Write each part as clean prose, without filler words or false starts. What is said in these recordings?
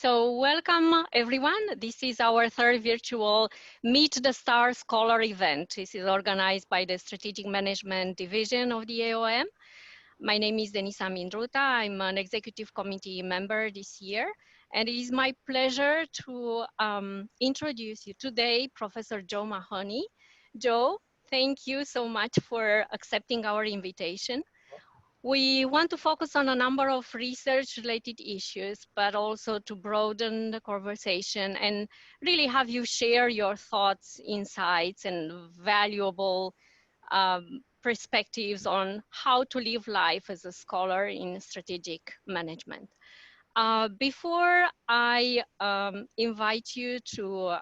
So welcome everyone. This is our third virtual Meet the Scholar event. This is organized by the Strategic Management Division of the AOM. My name is Denisa Mindruta. I'm an executive committee member this year. And it is my pleasure to introduce you today, Professor Joe Mahoney. Joe, thank you so much for accepting our invitation. We want to focus on a number of research-related issues, but also to broaden the conversation and really have you share your thoughts, insights, and valuable perspectives on how to live life as a scholar in strategic management. Before I invite you to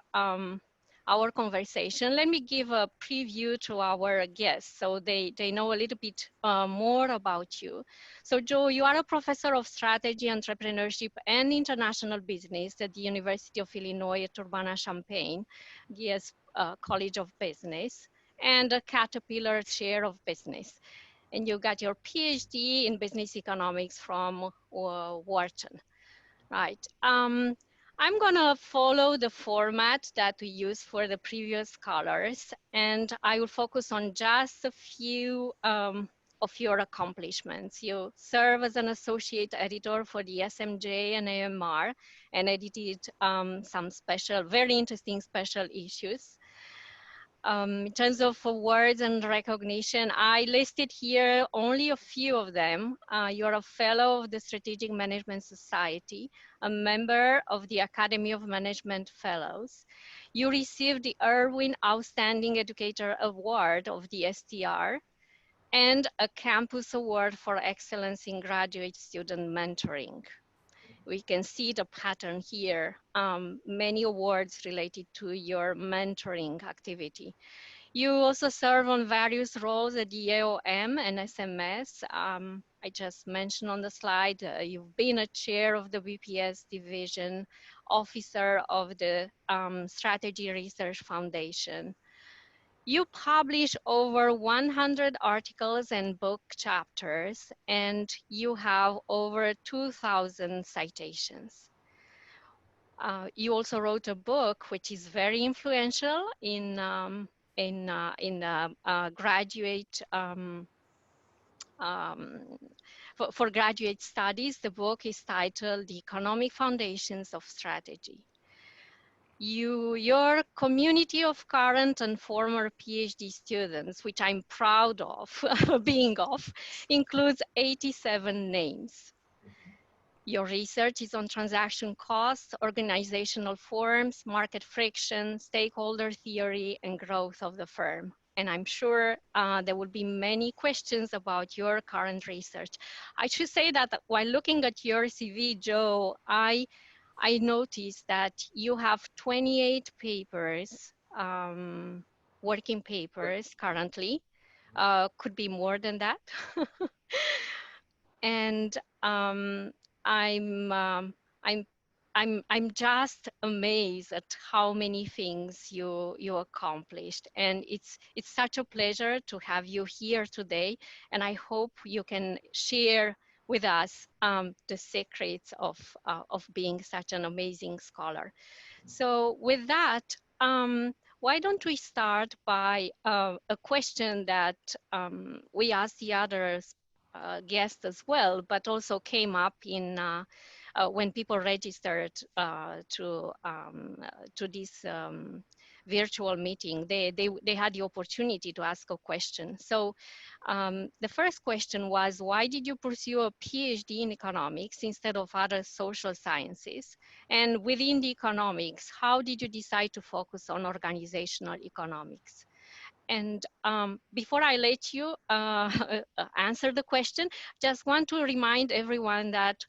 our conversation, let me give a preview to our guests so they know a little bit more about you. So Joe, you are a professor of strategy, entrepreneurship, and international business at the University of Illinois at Urbana-Cham, GS College of Business, and a Caterpillar Chair of Business. And you got your PhD in business economics from Wharton. Right. I'm gonna follow the format that we used for the previous scholars, and I will focus on just a few of your accomplishments. You serve as an associate editor for the SMJ and AMR and edited some very interesting special issues. In terms of awards and recognition, I listed here only a few of them. You're a fellow of the Strategic Management Society, a member of the Academy of Management Fellows. You received the Irwin Outstanding Educator Award of the STR and a Campus Award for Excellence in Graduate Student Mentoring. We can see the pattern here, many awards related to your mentoring activity. You also serve on various roles at the AOM and SMS. I just mentioned on the slide, you've been a chair of the BPS division, officer of the Strategy Research Foundation. You publish over 100 articles and book chapters, and you have over 2,000 citations. You also wrote a book which is very influential in graduate for graduate studies. The book is titled The Economic Foundations of Strategy. Your community of current and former PhD students, which I'm proud of includes 87 names. Your research is on transaction costs, organizational forms, market friction, stakeholder theory, and growth of the firm. And I'm sure there will be many questions about your current research. I should say that while looking at your CV, Joe, I noticed that you have 28 papers, working papers currently. Could be more than that. And I'm just amazed at how many things you accomplished, and it's such a pleasure to have you here today. And I hope you can share with us the secrets of being such an amazing scholar. So with that, why don't we start by a question that we asked the others guests as well, but also came up in when people registered to this virtual meeting. They had the opportunity to ask a question. So the first question was, why did you pursue a PhD in economics instead of other social sciences? And within the economics, how did you decide to focus on organizational economics? And before I let you answer the question, just want to remind everyone that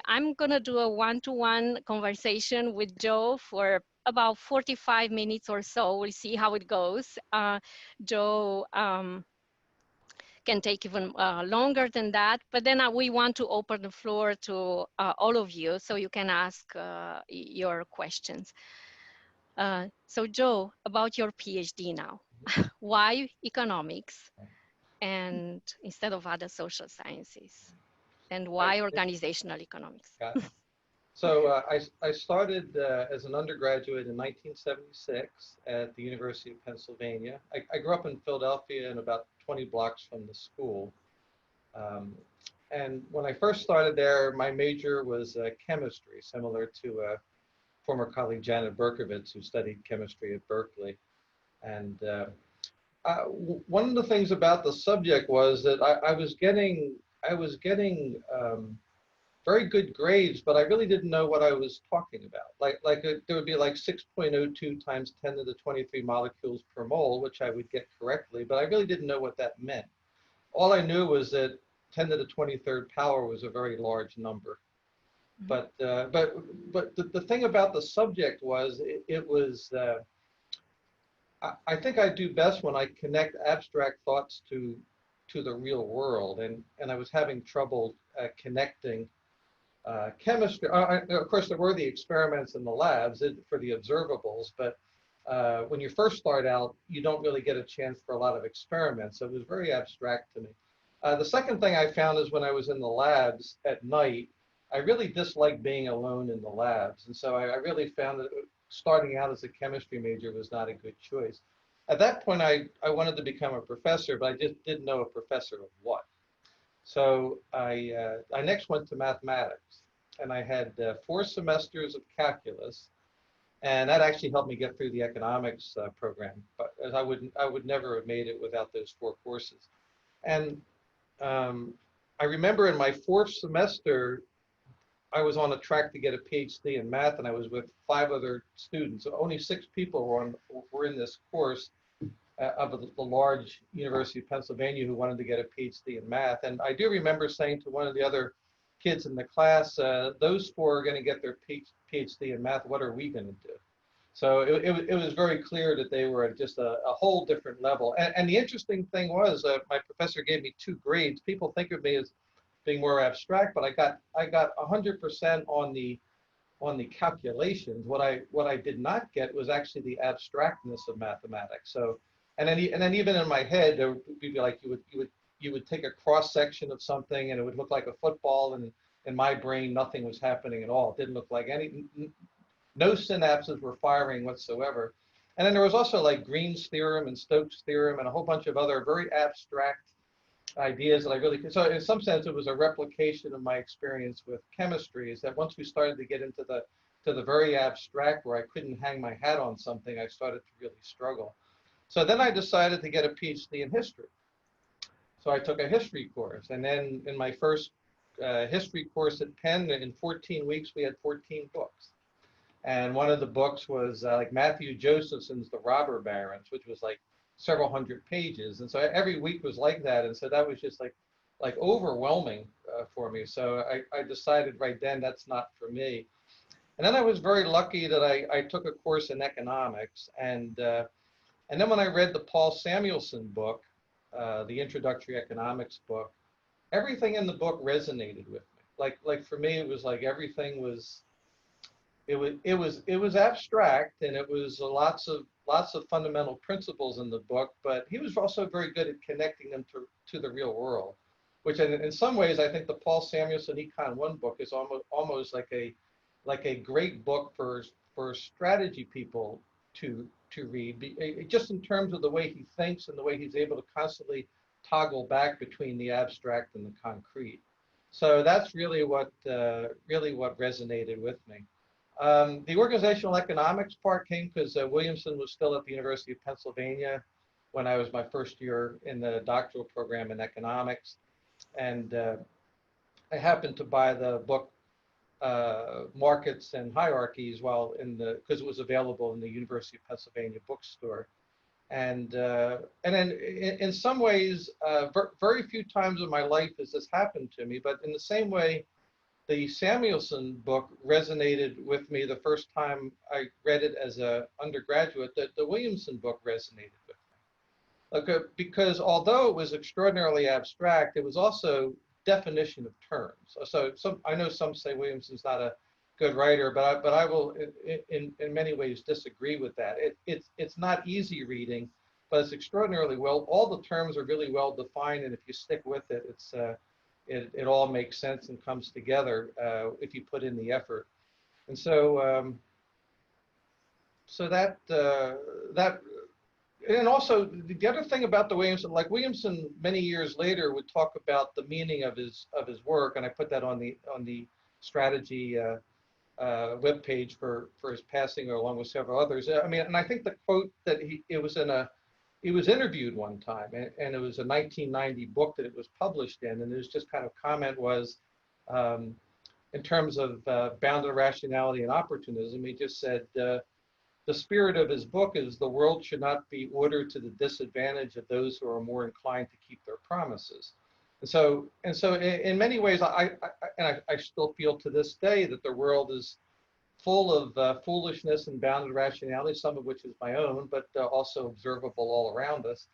I'm gonna do a one-to-one conversation with Joe for about 45 minutes or so. We'll see how it goes. Joe can take even longer than that, but then we want to open the floor to all of you so you can ask your questions. So Joe, about your PhD now. Why economics and instead of other social sciences? And why organizational economics? I started as an undergraduate in 1976 at the University of Pennsylvania. I grew up in Philadelphia and about 20 blocks from the school. Um, and when I first started there, my major was chemistry, similar to former colleague Janet Berkovitz, who studied chemistry at Berkeley. And one of the things about the subject was that I was getting very good grades, but I really didn't know what I was talking about. There would be like 6.02 times 10 to the 23 molecules per mole, which I would get correctly, but I really didn't know what that meant. All I knew was that 10 to the 23rd power was a very large number. But the thing about the subject was I think I do best when I connect abstract thoughts to the real world, and I was having trouble connecting chemistry. Of course, there were the experiments in the labs for the observables, but when you first start out, you don't really get a chance for a lot of experiments. So it was very abstract to me. The second thing I found is when I was in the labs at night, I really disliked being alone in the labs. And so I really found that starting out as a chemistry major was not a good choice. At that point, I wanted to become a professor, but I just didn't know a professor of what. So I next went to mathematics, and I had 4 semesters of calculus, and that actually helped me get through the economics program. But as I would never have made it without those 4 courses. And I remember in my 4th semester, I was on a track to get a PhD in math, and I was with 5 other students. So only 6 people were in this course of the large University of Pennsylvania who wanted to get a PhD in math. And I do remember saying to one of the other kids in the class, those 4 are going to get their PhD in math. What are we going to do? So it was very clear that they were at just a whole different level. And the interesting thing was my professor gave me 2 grades. People think of me as being more abstract, but I got 100% on the calculations. What I did not get was actually the abstractness of mathematics. So, and then even in my head, there would be like you would take a cross section of something and it would look like a football, and in my brain nothing was happening at all. It didn't look like no synapses were firing whatsoever. And then there was also like Green's theorem and Stokes' theorem and a whole bunch of other very abstract ideas that I really could. So in some sense, it was a replication of my experience with chemistry, is that once we started to get into the very abstract where I couldn't hang my hat on something, I started to really struggle. So then I decided to get a PhD in history. So I took a history course, and then in my first history course at Penn, in 14 weeks, we had 14 books. And one of the books was like Matthew Josephson's The Robber Barons, which was like several hundred pages. And so every week was like that. And so that was just like overwhelming for me. So I decided right then that's not for me. And then I was very lucky that I took a course in economics. And then when I read the Paul Samuelson book, the introductory economics book, everything in the book resonated with me. Like for me, it was like everything was, it was abstract, and it was lots of fundamental principles in the book, but he was also very good at connecting them to the real world, which in some ways I think the Paul Samuelson Econ 1 book is almost like a great book for strategy people to read, just in terms of the way he thinks and the way he's able to constantly toggle back between the abstract and the concrete. So that's really what resonated with me. The organizational economics part came because Williamson was still at the University of Pennsylvania when I was my first year in the doctoral program in economics. And I happened to buy the book Markets and Hierarchies because it was available in the University of Pennsylvania bookstore. And then in some ways, very few times in my life has this happened to me, but in the same way, the Samuelson book resonated with me the first time I read it as an undergraduate. The Williamson book resonated with me. Okay, because although it was extraordinarily abstract, it was also definition of terms. So I know some say Williamson's not a good writer, but I will in many ways disagree with that. It's not easy reading, but it's extraordinarily well. All the terms are really well defined, and if you stick with it, it all makes sense and comes together if you put in the effort. And so, so that and also the other thing about the Williamson, like Williamson many years later would talk about the meaning of his work, and I put that on the strategy webpage for his passing, along with several others. I mean, and I think the quote that he was interviewed one time, and it was a 1990 book that it was published in, and his just kind of comment was, in terms of bounded rationality and opportunism, he just said, the spirit of his book is the world should not be ordered to the disadvantage of those who are more inclined to keep their promises. And so in many ways, I still feel to this day that the world is full of foolishness and bounded rationality, some of which is my own, but also observable all around us.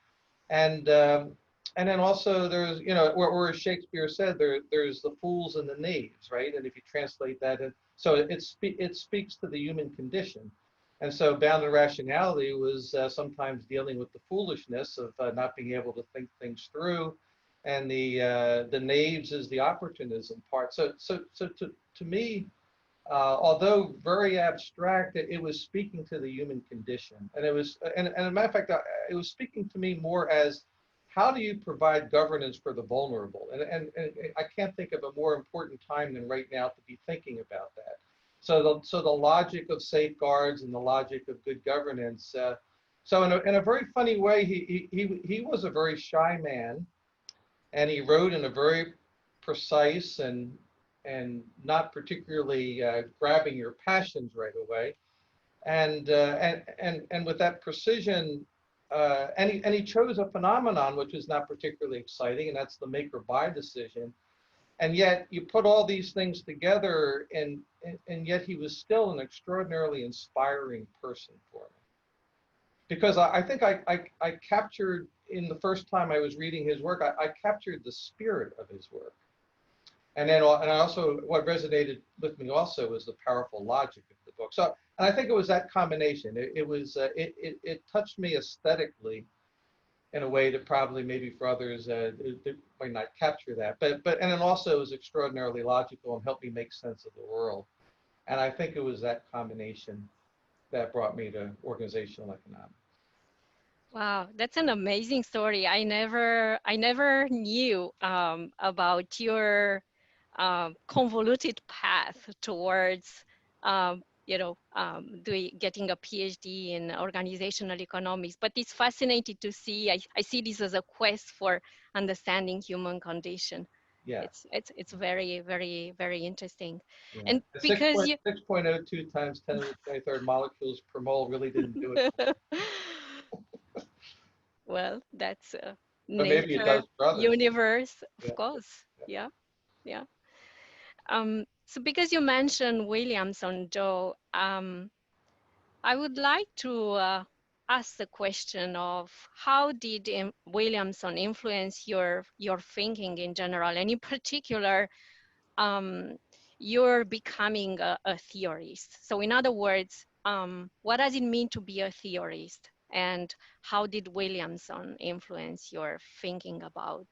And then also there's, you know, where Shakespeare said, there's the fools and the knaves, right? And if you translate that, so it speaks to the human condition. And so bounded rationality was sometimes dealing with the foolishness of not being able to think things through, and the knaves is the opportunism part. So to me, although very abstract, it was speaking to the human condition, and it was, and as a matter of fact, it was speaking to me more as, how do you provide governance for the vulnerable? And I can't think of a more important time than right now to be thinking about that. So the logic of safeguards and the logic of good governance. So in a very funny way, he was a very shy man, and he wrote in a very precise and not particularly grabbing your passions right away, and with that precision, and he chose a phenomenon which is not particularly exciting, and that's the make or buy decision. And yet you put all these things together, and yet he was still an extraordinarily inspiring person for me. Because I think I captured, in the first time I was reading his work, I captured the spirit of his work. And then, and I also, what resonated with me also was the powerful logic of the book. So, and I think it was that combination. It touched me aesthetically in a way that probably maybe for others it might not capture that. But and it also was extraordinarily logical and helped me make sense of the world. And I think it was that combination that brought me to organizational economics. Wow, that's an amazing story. I never knew about your convoluted path towards getting a PhD in organizational economics. But it's fascinating to see. I see this as a quest for understanding human condition. Yeah. It's very, very, very interesting. Yeah. And because 6.02 times 10 to the 23rd molecules per mole really didn't do it. Well, that's But maybe it nature, does for others. universe, of Yeah. course. Yeah, yeah. So because you mentioned Williamson, Joe, I would like to ask the question of how did Williamson influence your thinking in general, and in particular, you're becoming a theorist. So in other words, what does it mean to be a theorist? And how did Williamson influence your thinking about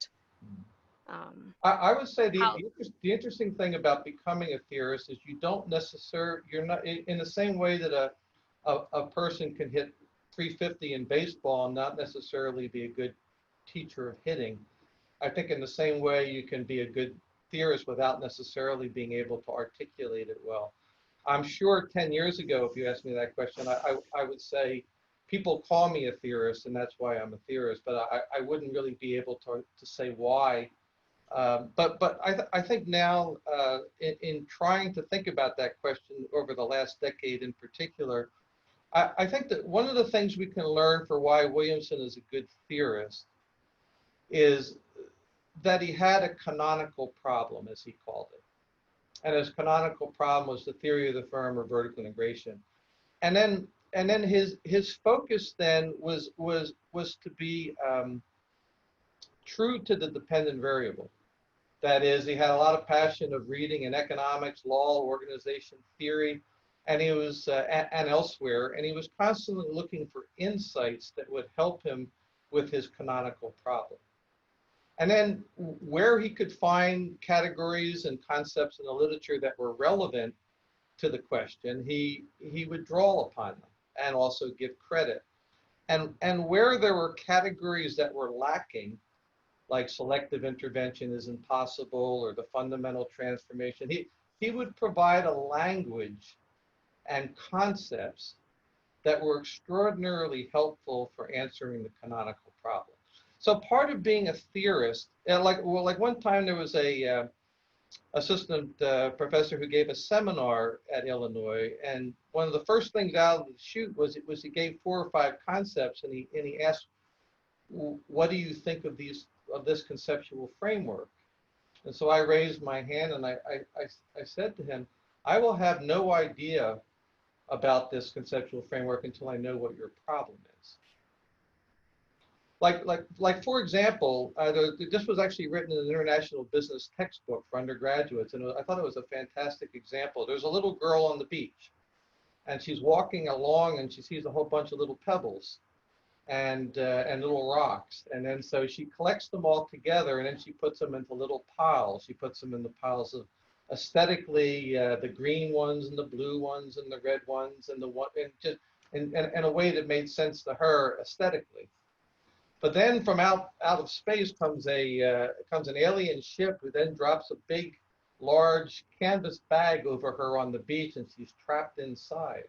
I would say how? the interesting thing about becoming a theorist is you don't necessarily, you're not, in the same way that a person can hit 350 in baseball and not necessarily be a good teacher of hitting. I think in the same way you can be a good theorist without necessarily being able to articulate it well. I'm sure 10 years ago, if you asked me that question, I would say people call me a theorist and that's why I'm a theorist, but I wouldn't really be able to say why. But I think now in trying to think about that question over the last decade in particular, I think that one of the things we can learn for why Williamson is a good theorist is that he had a canonical problem, as he called it. And his canonical problem was the theory of the firm or vertical integration. And then his focus then was to be true to the dependent variable. That is, he had a lot of passion of reading in economics, law, organization theory, and he was and elsewhere, and he was constantly looking for insights that would help him with his canonical problem. And then where he could find categories and concepts in the literature that were relevant to the question, he would draw upon them and also give credit. And where there were categories that were lacking, like selective intervention is impossible or the fundamental transformation, he would provide a language and concepts that were extraordinarily helpful for answering the canonical problem. So part of being a theorist, like one time there was a assistant professor who gave a seminar at Illinois, and one of the first things out of the chute was he gave 4 or 5 concepts, and he asked, "What do you think of this conceptual framework?" And so I raised my hand and I said to him, "I will have no idea about this conceptual framework until I know what your problem is." Like for example, this was actually written in an international business textbook for undergraduates, and I thought it was a fantastic example. There's a little girl on the beach, and she's walking along, and she sees a whole bunch of little pebbles and little rocks, and then so she collects them all together, and then she puts them into little piles. She puts them in the piles of aesthetically the green ones and the blue ones and the red ones and just in a way that made sense to her aesthetically. But then from out of space comes an alien ship who then drops a big, large canvas bag over her on the beach, and she's trapped inside.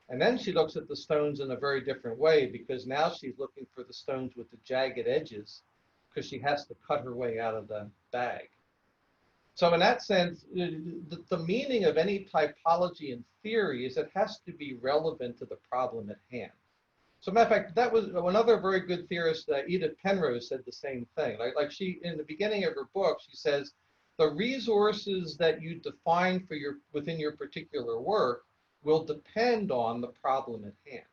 And then she looks at the stones in a very different way, because now she's looking for the stones with the jagged edges, because she has to cut her way out of the bag. So in that sense, the meaning of any typology in theory is it has to be relevant to the problem at hand. So matter of fact, that was another very good theorist, Edith Penrose, said the same thing. Like she, in the beginning of her book, she says, the resources that you define for within your particular work will depend on the problem at hand.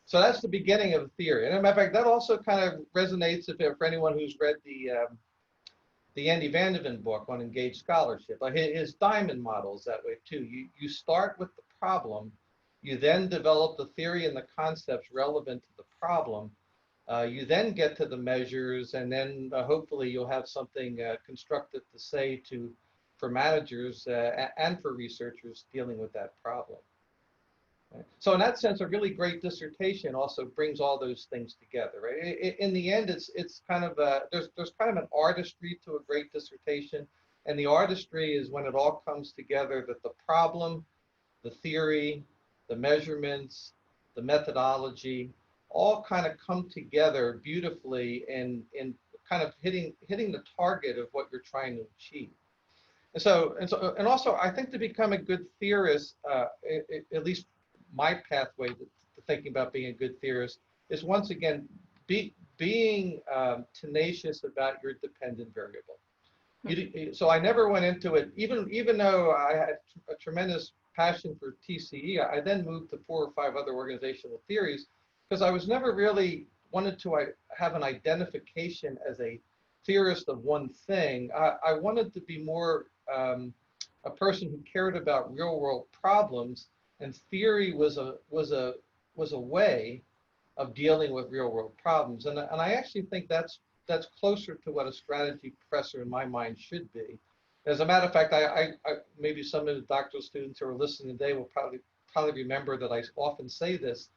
So that's the beginning of the theory. And as a matter of fact, that also kind of resonates for anyone who's read the Andy Vandeven book on engaged scholarship. Like his diamond model is that way too. You start with the problem. You then develop the theory and the concepts relevant to the problem. You then get to the measures, and then hopefully you'll have something constructive to say for managers and for researchers dealing with that problem. Right? So in that sense, a really great dissertation also brings all those things together. Right? In the end, it's kind of there's kind of an artistry to a great dissertation, and the artistry is when it all comes together, that the problem, the theory, the measurements, the methodology, all kind of come together beautifully in kind of hitting the target of what you're trying to achieve. And also, I think to become a good theorist, at least my pathway to thinking about being a good theorist is once again being tenacious about your dependent variable. So I never went into it, even though I had a tremendous passion for TCE, I then moved to 4 or 5 other organizational theories because I was never really wanted to have an identification as a theorist of one thing. I wanted to be more a person who cared about real world problems, and theory was a way of dealing with real world problems. And I actually think that's closer to what a strategy professor in my mind should be. As a matter of fact, I maybe some of the doctoral students who are listening today will probably remember that I often say this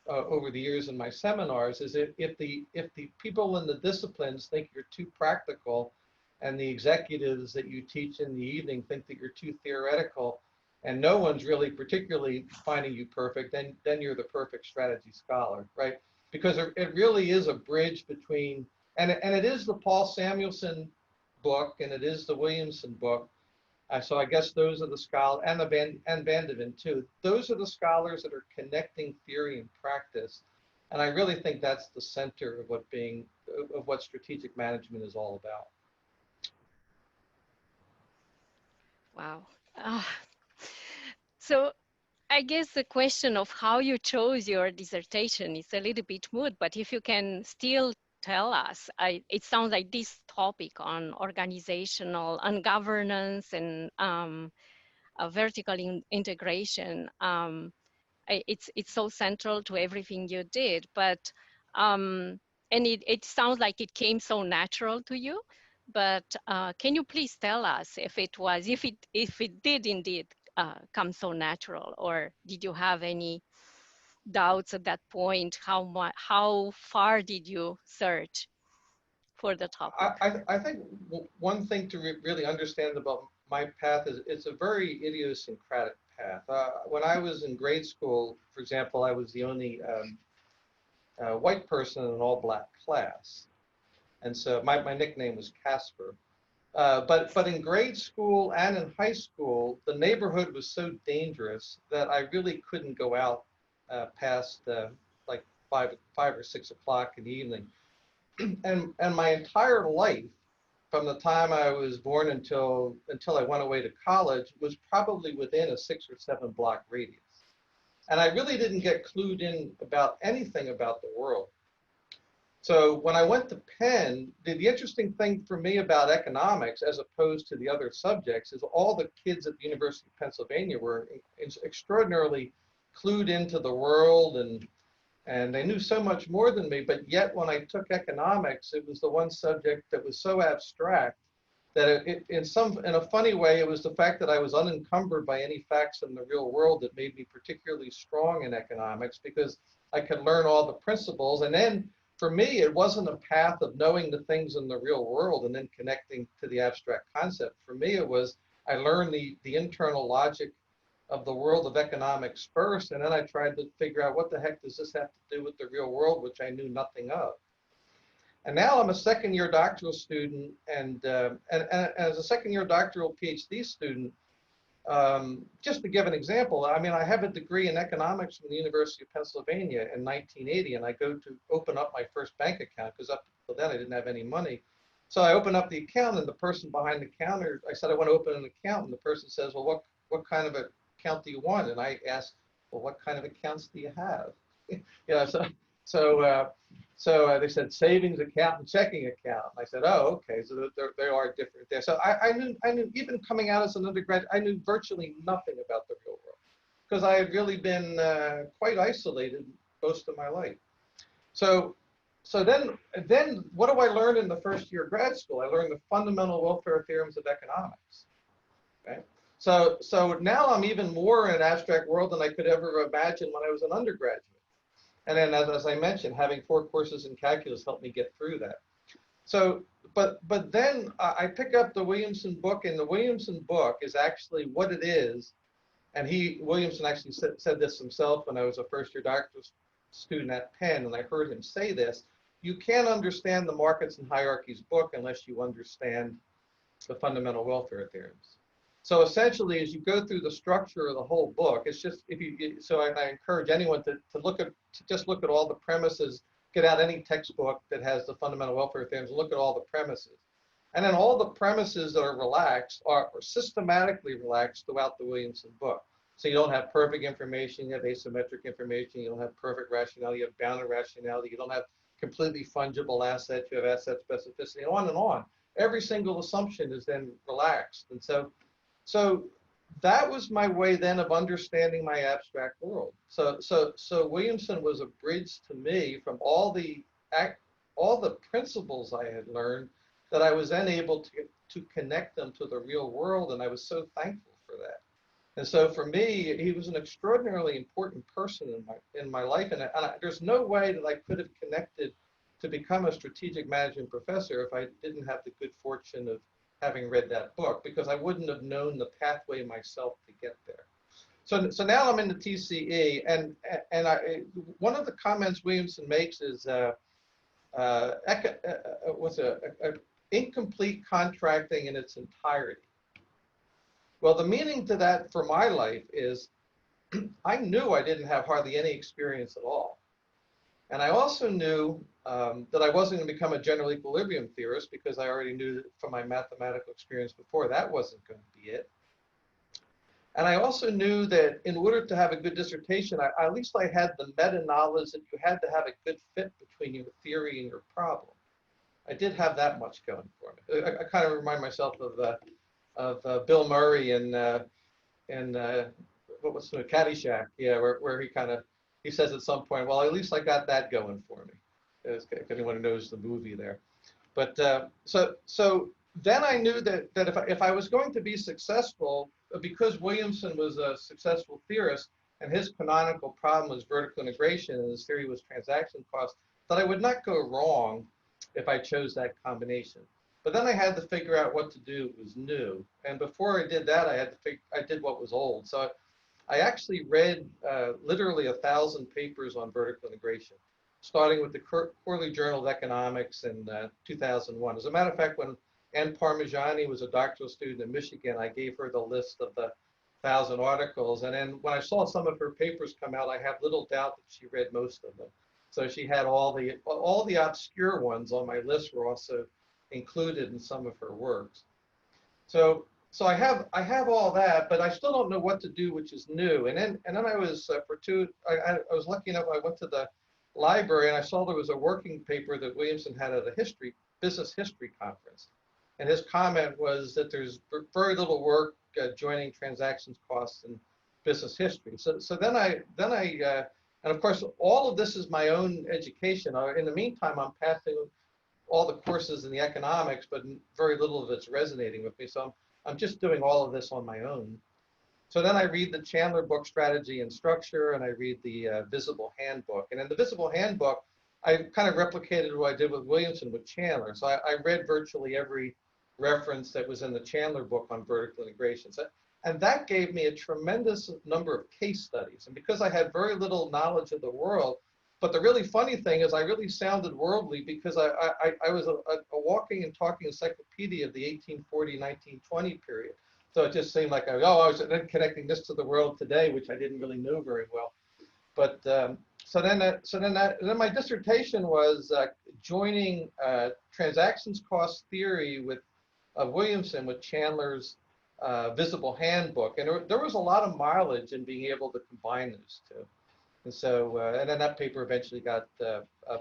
over the years in my seminars, is if the people in the disciplines think you're too practical, and the executives that you teach in the evening think that you're too theoretical, and no one's really particularly finding you perfect, then you're the perfect strategy scholar, right? Because it really is a bridge between, and it is the Paul Samuelson book, and it is the Williamson book. So I guess those are the scholars, and Vandeven too. Those are the scholars that are connecting theory and practice, and I really think that's the center of what strategic management is all about. Wow. So I guess the question of how you chose your dissertation is a little bit moot, but if you can still tell us, it sounds like this topic on organizational and governance and vertical integration, it's so central to everything you did, but and it sounds like it came so natural to you. But can you please tell us if it did indeed come so natural, or did you have any doubts at that point? How far did you search for the topic? I think one thing to really understand about my path is it's a very idiosyncratic path. When I was in grade school, for example, I was the only white person in an all-black class. And so my nickname was Casper. But in grade school and in high school, the neighborhood was so dangerous that I really couldn't go out past like 5 or 6 o'clock in the evening. And my entire life, from the time I was born until I went away to college, was probably within a 6 or 7 block radius. And I really didn't get clued in about anything about the world. So when I went to Penn, the interesting thing for me about economics, as opposed to the other subjects, is all the kids at the University of Pennsylvania were extraordinarily clued into the world, and they knew so much more than me. But yet when I took economics, it was the one subject that was so abstract that in a funny way, it was the fact that I was unencumbered by any facts in the real world that made me particularly strong in economics, because I could learn all the principles. And then for me, it wasn't a path of knowing the things in the real world and then connecting to the abstract concept. For me, it was I learned the internal logic of the world of economics first, and then I tried to figure out what the heck does this have to do with the real world, which I knew nothing of. And now I'm a second-year doctoral student, and as a second-year doctoral PhD student, just to give an example, I mean, I have a degree in economics from the University of Pennsylvania in 1980, and I go to open up my first bank account, because up until then I didn't have any money. So I open up the account, and the person behind the counter, I said I want to open an account, and the person says, well, what kind of account do you want? And I asked, well, what kind of accounts do you have? So they said savings account and checking account. And I said, oh, okay, so they are different there. So I knew even coming out as an undergrad, I knew virtually nothing about the real world, because I had really been quite isolated most of my life. So then what do I learn in the first year of grad school? I learned the fundamental welfare theorems of economics. Okay? So now I'm even more in an abstract world than I could ever imagine when I was an undergraduate. And then, as I mentioned, having 4 courses in calculus helped me get through that. So, but then I pick up the Williamson book, and the Williamson book is actually what it is. And Williamson actually said this himself when I was a first-year doctoral student at Penn, and I heard him say this: you can't understand the Markets and Hierarchies book unless you understand the fundamental welfare theorems. So essentially, as you go through the structure of the whole book, it's just so I encourage anyone to just look at all the premises, get out any textbook that has the fundamental welfare theorems, and look at all the premises. And then all the premises that are relaxed are systematically relaxed throughout the Williamson book. So you don't have perfect information, you have asymmetric information, you don't have perfect rationality, you have bounded rationality, you don't have completely fungible assets, you have asset specificity, and on and on. Every single assumption is then relaxed. And so that was my way then of understanding my abstract world. So Williamson was a bridge to me from all the principles I had learned, that I was then able to connect them to the real world, and I was so thankful for that. And so for me, he was an extraordinarily important person in my life, and there's no way that I could have connected to become a strategic management professor if I didn't have the good fortune of having read that book, because I wouldn't have known the pathway myself to get there. So now I'm in the TCE, and one of the comments Williamson makes is incomplete contracting in its entirety. Well, the meaning to that for my life is I knew I didn't have hardly any experience at all. And I also knew that I wasn't going to become a general equilibrium theorist, because I already knew from my mathematical experience before that wasn't going to be it. And I also knew that in order to have a good dissertation, at least I had the meta-knowledge that you had to have a good fit between your theory and your problem. I did have that much going for me. I kind of remind myself of Bill Murray in what was it, Caddyshack, yeah, where he says at some point, well, at least I got that going for me, if anyone knows the movie there. But so then I knew that if I was going to be successful, because Williamson was a successful theorist and his canonical problem was vertical integration and his theory was transaction cost, that I would not go wrong if I chose that combination. But then I had to figure out what to do that was new. And before I did that, I did what was old. So I actually read literally 1,000 papers on vertical integration, starting with the Quarterly Journal of Economics in 2001. As a matter of fact, when Ann Parmigiani was a doctoral student in Michigan, I gave her the list of the 1,000 articles. And then when I saw some of her papers come out, I have little doubt that she read most of them. So she had all the obscure ones on my list were also included in some of her works. So I have all that, but I still don't know what to do, which is new. And then I was I was lucky enough. I went to the library and I saw there was a working paper that Williamson had at a business history conference, and his comment was that there's very little work joining transactions costs and business history. So then I and of course all of this is my own education. In the meantime, I'm passing all the courses in the economics, but very little of it's resonating with me. So I'm just doing all of this on my own. So then I read the Chandler book, Strategy and Structure, and I read the Visible Handbook. And in the Visible Handbook, I kind of replicated what I did with Williamson with Chandler. So I read virtually every reference that was in the Chandler book on vertical integration. And that gave me a tremendous number of case studies. And because I had very little knowledge of the world, but the really funny thing is I really sounded worldly because I was a walking and talking encyclopedia of the 1840-1920 period. So it just seemed like I was then connecting this to the world today, which I didn't really know very well. But so then my dissertation was joining transactions cost theory with Williamson with Chandler's Visible Handbook, and there was a lot of mileage in being able to combine those two. And so, and then that paper eventually got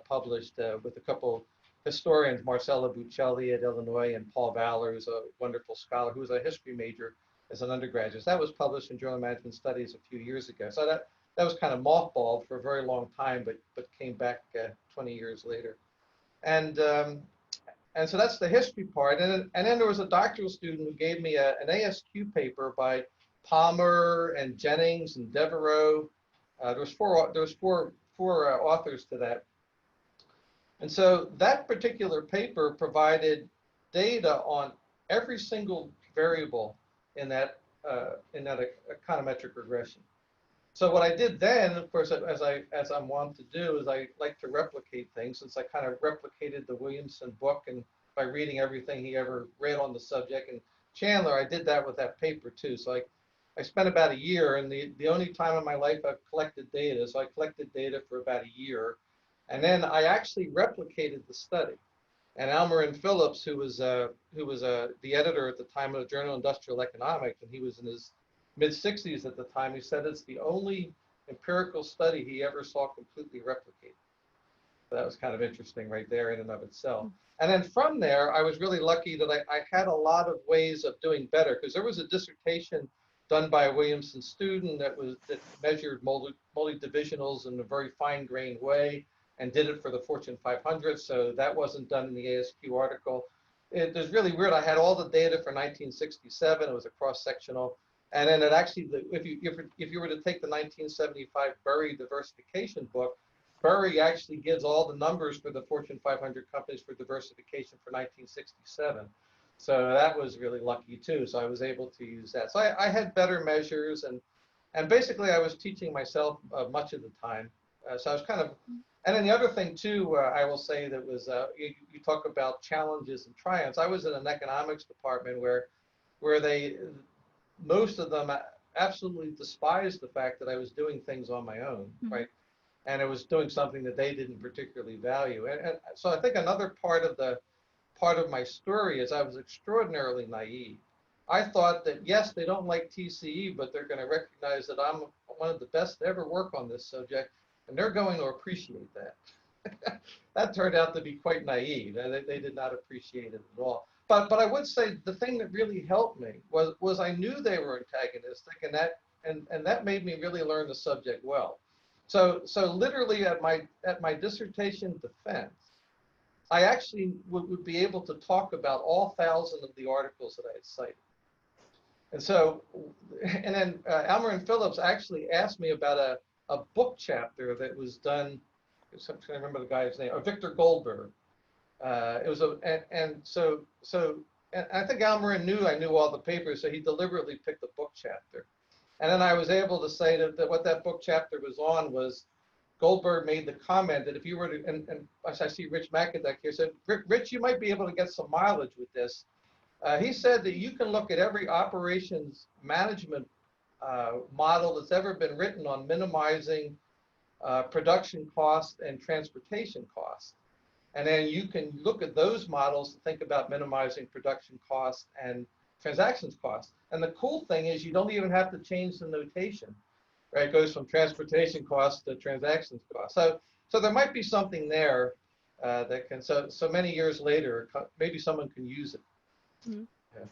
published with a couple historians, Marcella Buccelli at Illinois and Paul Valor, who's a wonderful scholar who was a history major as an undergraduate. So that was published in Journal of Management Studies a few years ago. So that was kind of mothballed for a very long time, but came back 20 years later. And so that's the history part. And then there was a doctoral student who gave me an ASQ paper by Palmer and Jennings and Devereaux. There was four authors to that. And so that particular paper provided data on every single variable in that econometric regression. So what I did then, of course, as I'm wont to do, is I like to replicate things. Since I kind of replicated the Williamson book and by reading everything he ever read on the subject, and Chandler, I did that with that paper too. So I spent about a year, and the only time in my life I've collected data. So I collected data for about a year, and then I actually replicated the study. And Almarin Phillips, who was the editor at the time of the Journal of Industrial Economics, and he was in his mid-60s at the time, he said it's the only empirical study he ever saw completely replicated. So that was kind of interesting right there in and of itself. And then from there, I was really lucky that I had a lot of ways of doing better, because there was a dissertation done by a Williamson student that measured multi-divisionals in a very fine-grained way and did it for the Fortune 500. So that wasn't done in the ASQ article. It was really weird. I had all the data for 1967. It was a cross-sectional. And then it actually, if you were to take the 1975 Burry diversification book, Burry actually gives all the numbers for the Fortune 500 companies for diversification for 1967. So that was really lucky too. So I was able to use that. So I had better measures, and basically I was teaching myself much of the time. So I was kind of, and then the other thing too, I will say that was, you talk about challenges and triumphs. I was in an economics department where most of them absolutely despised the fact that I was doing things on my own, right? And I was doing something that they didn't particularly value. And so I think another part of my story is I was extraordinarily naive. I thought that, yes, they don't like TCE, but they're going to recognize that I'm one of the best to ever work on this subject, and they're going to appreciate that. That turned out to be quite naive. They did not appreciate it at all. But I would say the thing that really helped me was I knew they were antagonistic, and that made me really learn the subject well. So literally at my dissertation defense, I actually would be able to talk about all 1,000 of the articles that I had cited. And so, and then Elmer and Phillips actually asked me about a book chapter that was done. I'm trying to remember the guy's name, Victor Goldberg. It was and I think Almarin knew I knew all the papers, so he deliberately picked the book chapter. And then I was able to say that what that book chapter was on was Goldberg made the comment that if you were to, and I see Rich McAdek here, said, Rich, you might be able to get some mileage with this. He said that you can look at every operations management model that's ever been written on minimizing production cost and transportation cost. And then you can look at those models to think about minimizing production costs and transactions costs. And the cool thing is you don't even have to change the notation, right? It goes from transportation costs to transactions costs. So there might be something there that can, so many years later, maybe someone can use it. Mm-hmm. Yeah.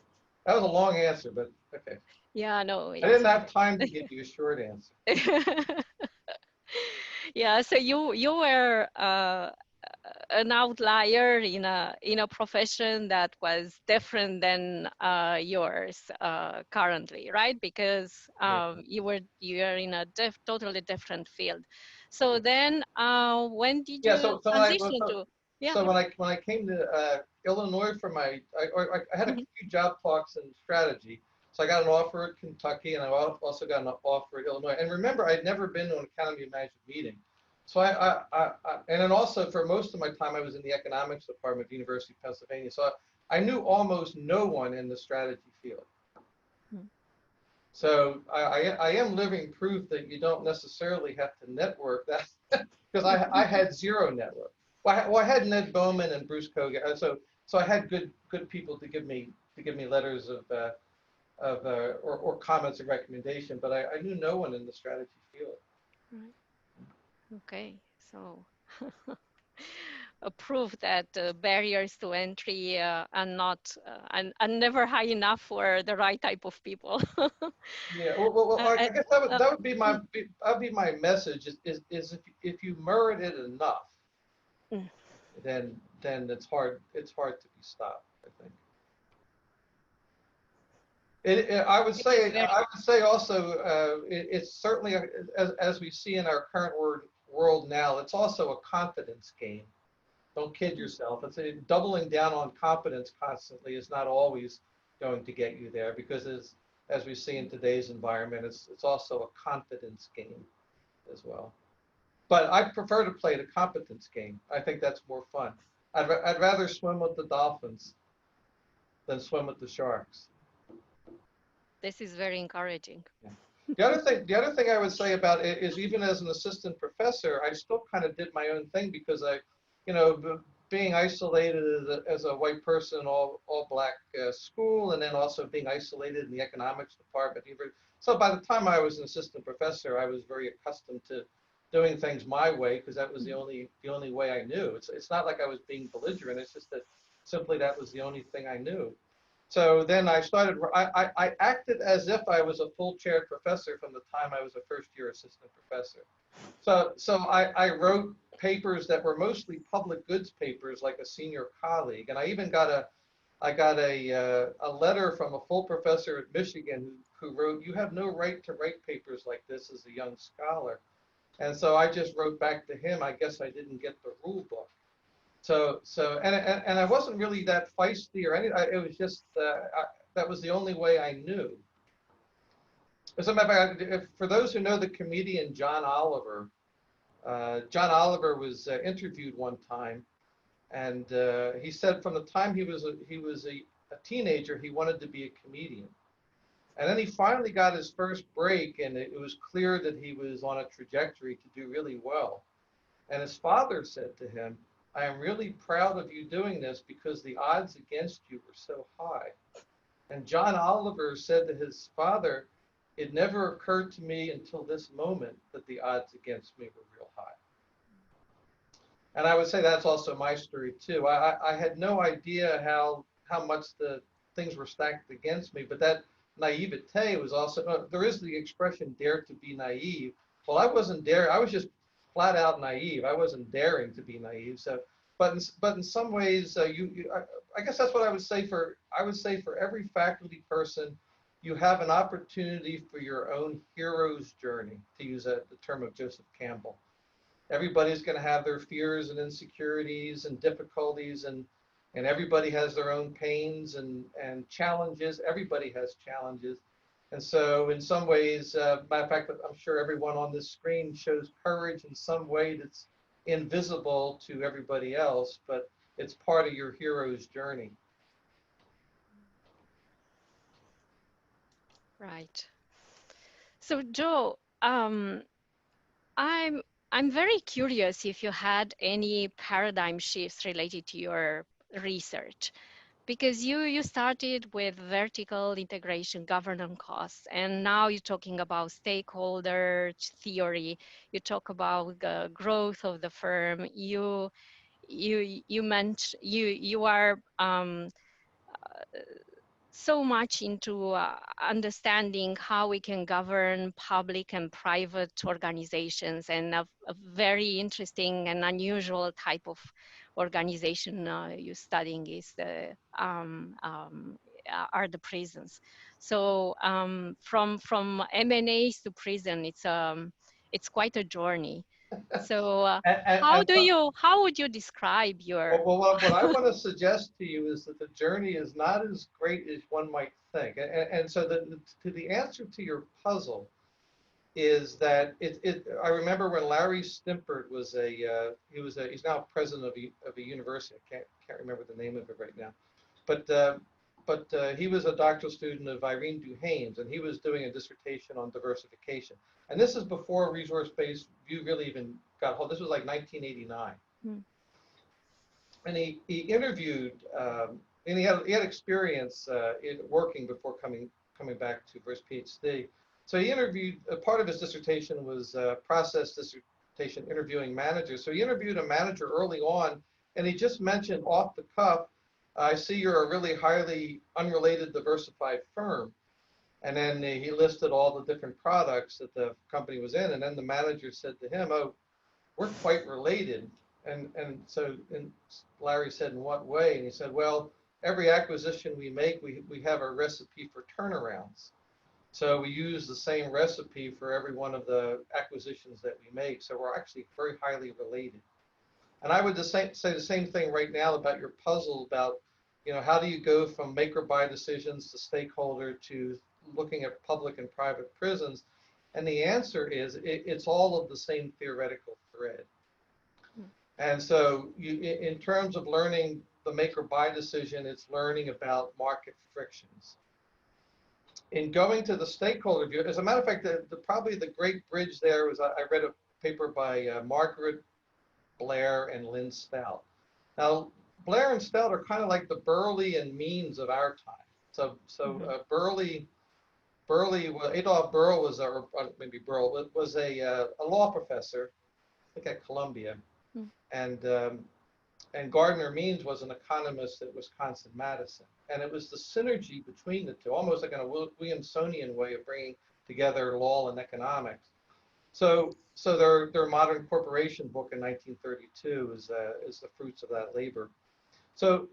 That was a long answer, but okay. Yeah, no. I didn't have time to give you a short answer. Yeah, so you were an outlier in a profession that was different than yours currently, right? Because you're in a totally different field. So then, when did you transition to? Yeah. So when I came to Illinois for I had a few job talks in strategy. So I got an offer at Kentucky, and I also got an offer at Illinois. And remember, I'd never been to an Academy of Management meeting. So and then also for most of my time, I was in the economics department at the University of Pennsylvania. So I knew almost no one in the strategy field. So I am living proof that you don't necessarily have to network that, because I had zero network. Well, I had Ned Bowman and Bruce Kogan. So I had good people to give me letters or comments and recommendation, but I knew no one in the strategy field. Right. Okay, so a proof that barriers to entry are not are never high enough for the right type of people. Yeah, well I guess that would be my message is if you merit it enough, then it's hard to be stopped, I think. I would say also it's certainly as we see in our current world now, it's also a confidence game. Don't kid yourself. It's doubling down on competence constantly is not always going to get you there, because as we see in today's environment, it's also a confidence game as well. But I prefer to play the competence game. I think that's more fun. I'd rather swim with the dolphins than swim with the sharks. This is very encouraging. Yeah. The other thing I would say about it is, even as an assistant professor, I still kind of did my own thing, because being isolated as a white person in all black school, and then also being isolated in the economics department. So by the time I was an assistant professor, I was very accustomed to doing things my way, because that was the only way I knew. It's not like I was being belligerent. It's just that simply that was the only thing I knew. So then I acted as if I was a full chair professor from the time I was a first year assistant professor. So I wrote papers that were mostly public goods papers, like a senior colleague. And I even got a letter from a full professor at Michigan who wrote, "You have no right to write papers like this as a young scholar." And so I just wrote back to him, "I guess I didn't get the rule book." And I wasn't really that feisty or anything. It was just that was the only way I knew. As a matter of fact, for those who know the comedian John Oliver was interviewed one time, and he said from the time he was a teenager, he wanted to be a comedian. And then he finally got his first break, and it was clear that he was on a trajectory to do really well. And his father said to him, "I am really proud of you doing this, because the odds against you were so high." And John Oliver said to his father, "It never occurred to me until this moment that the odds against me were real high." And I would say that's also my story too. I had no idea how much the things were stacked against me, but that naivete was also, there is the expression "dare to be naive." Well, I wasn't daring. I was just flat out naive. I wasn't daring to be naive. but in some ways, I guess that's what I would say for every faculty person, you have an opportunity for your own hero's journey, to use the term of Joseph Campbell. Everybody's going to have their fears and insecurities and difficulties, and everybody has their own pains and challenges. Everybody has challenges. And so in some ways, matter of fact, I'm sure everyone on this screen shows courage in some way that's invisible to everybody else, but it's part of your hero's journey. Right. So Joe, I'm very curious if you had any paradigm shifts related to your research, because you started with vertical integration, governance costs, and now you're talking about stakeholder theory. You talk about the growth of the firm. You mentioned you are so much into understanding how we can govern public and private organizations, and a very interesting and unusual type of organization you're studying is the are the prisons. So from M&As to prison, it's quite a journey. So how would you describe your Well, what I want to suggest to you is that the journey is not as great as one might think. And so the answer to your puzzle is that I remember when Larry Stimpert was he's now president of a university. I can't remember the name of it right now, but he was a doctoral student of Irene Duhaime's, and he was doing a dissertation on diversification. And this is before resource-based view really even got hold. This was like 1989. And he interviewed, and he had experience in working before coming back to for his PhD. So he interviewed, part of his dissertation was process dissertation interviewing managers. So he interviewed a manager early on, and he just mentioned off the cuff, I see you're a really highly unrelated diversified firm. And then he listed all the different products that the company was in. And then the manager said to him, oh, we're quite related. And Larry said, in what way? And he said, well, every acquisition we make, we have a recipe for turnarounds. So we use the same recipe for every one of the acquisitions that we make. So we're actually very highly related. And I would just say the same thing right now about your puzzle about, how do you go from make or buy decisions to stakeholder to looking at public and private prisons? And the answer is it's all of the same theoretical thread. And so in terms of learning the make or buy decision, it's learning about market frictions. In going to the stakeholder view, as a matter of fact, probably the great bridge there was, I read a paper by Margaret Blair and Lynn Stout. Now, Blair and Stout are kind of like the Burley and Means of our time. So Adolph Burl was, or maybe Burl, was a law professor, I think at Columbia. And Gardner Means was an economist at Wisconsin-Madison. And it was the synergy between the two, almost like in a Williamsonian way of bringing together law and economics. So their Modern Corporation book in 1932 is the fruits of that labor. So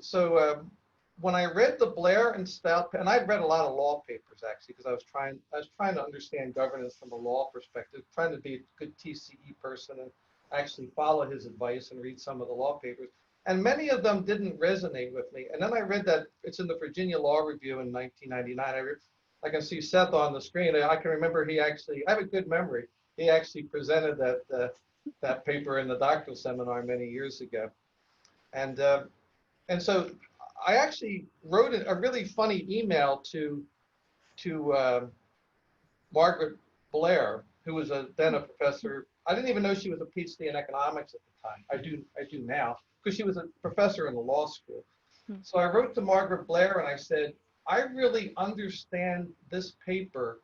when I read the Blair and Stout, and I'd read a lot of law papers actually, because I was trying to understand governance from a law perspective, trying to be a good TCE person and actually follow his advice and read some of the law papers. And many of them didn't resonate with me. And then I read that it's in the Virginia Law Review in 1999. I can see Seth on the screen. I can remember I have a good memory. He actually presented that paper in the doctoral seminar many years ago. And so I actually wrote a really funny email to Margaret Blair, who was then a professor. I didn't even know she was a PhD in economics at the time. I do now, because she was a professor in the law school. So I wrote to Margaret Blair and I said, I really understand this paper.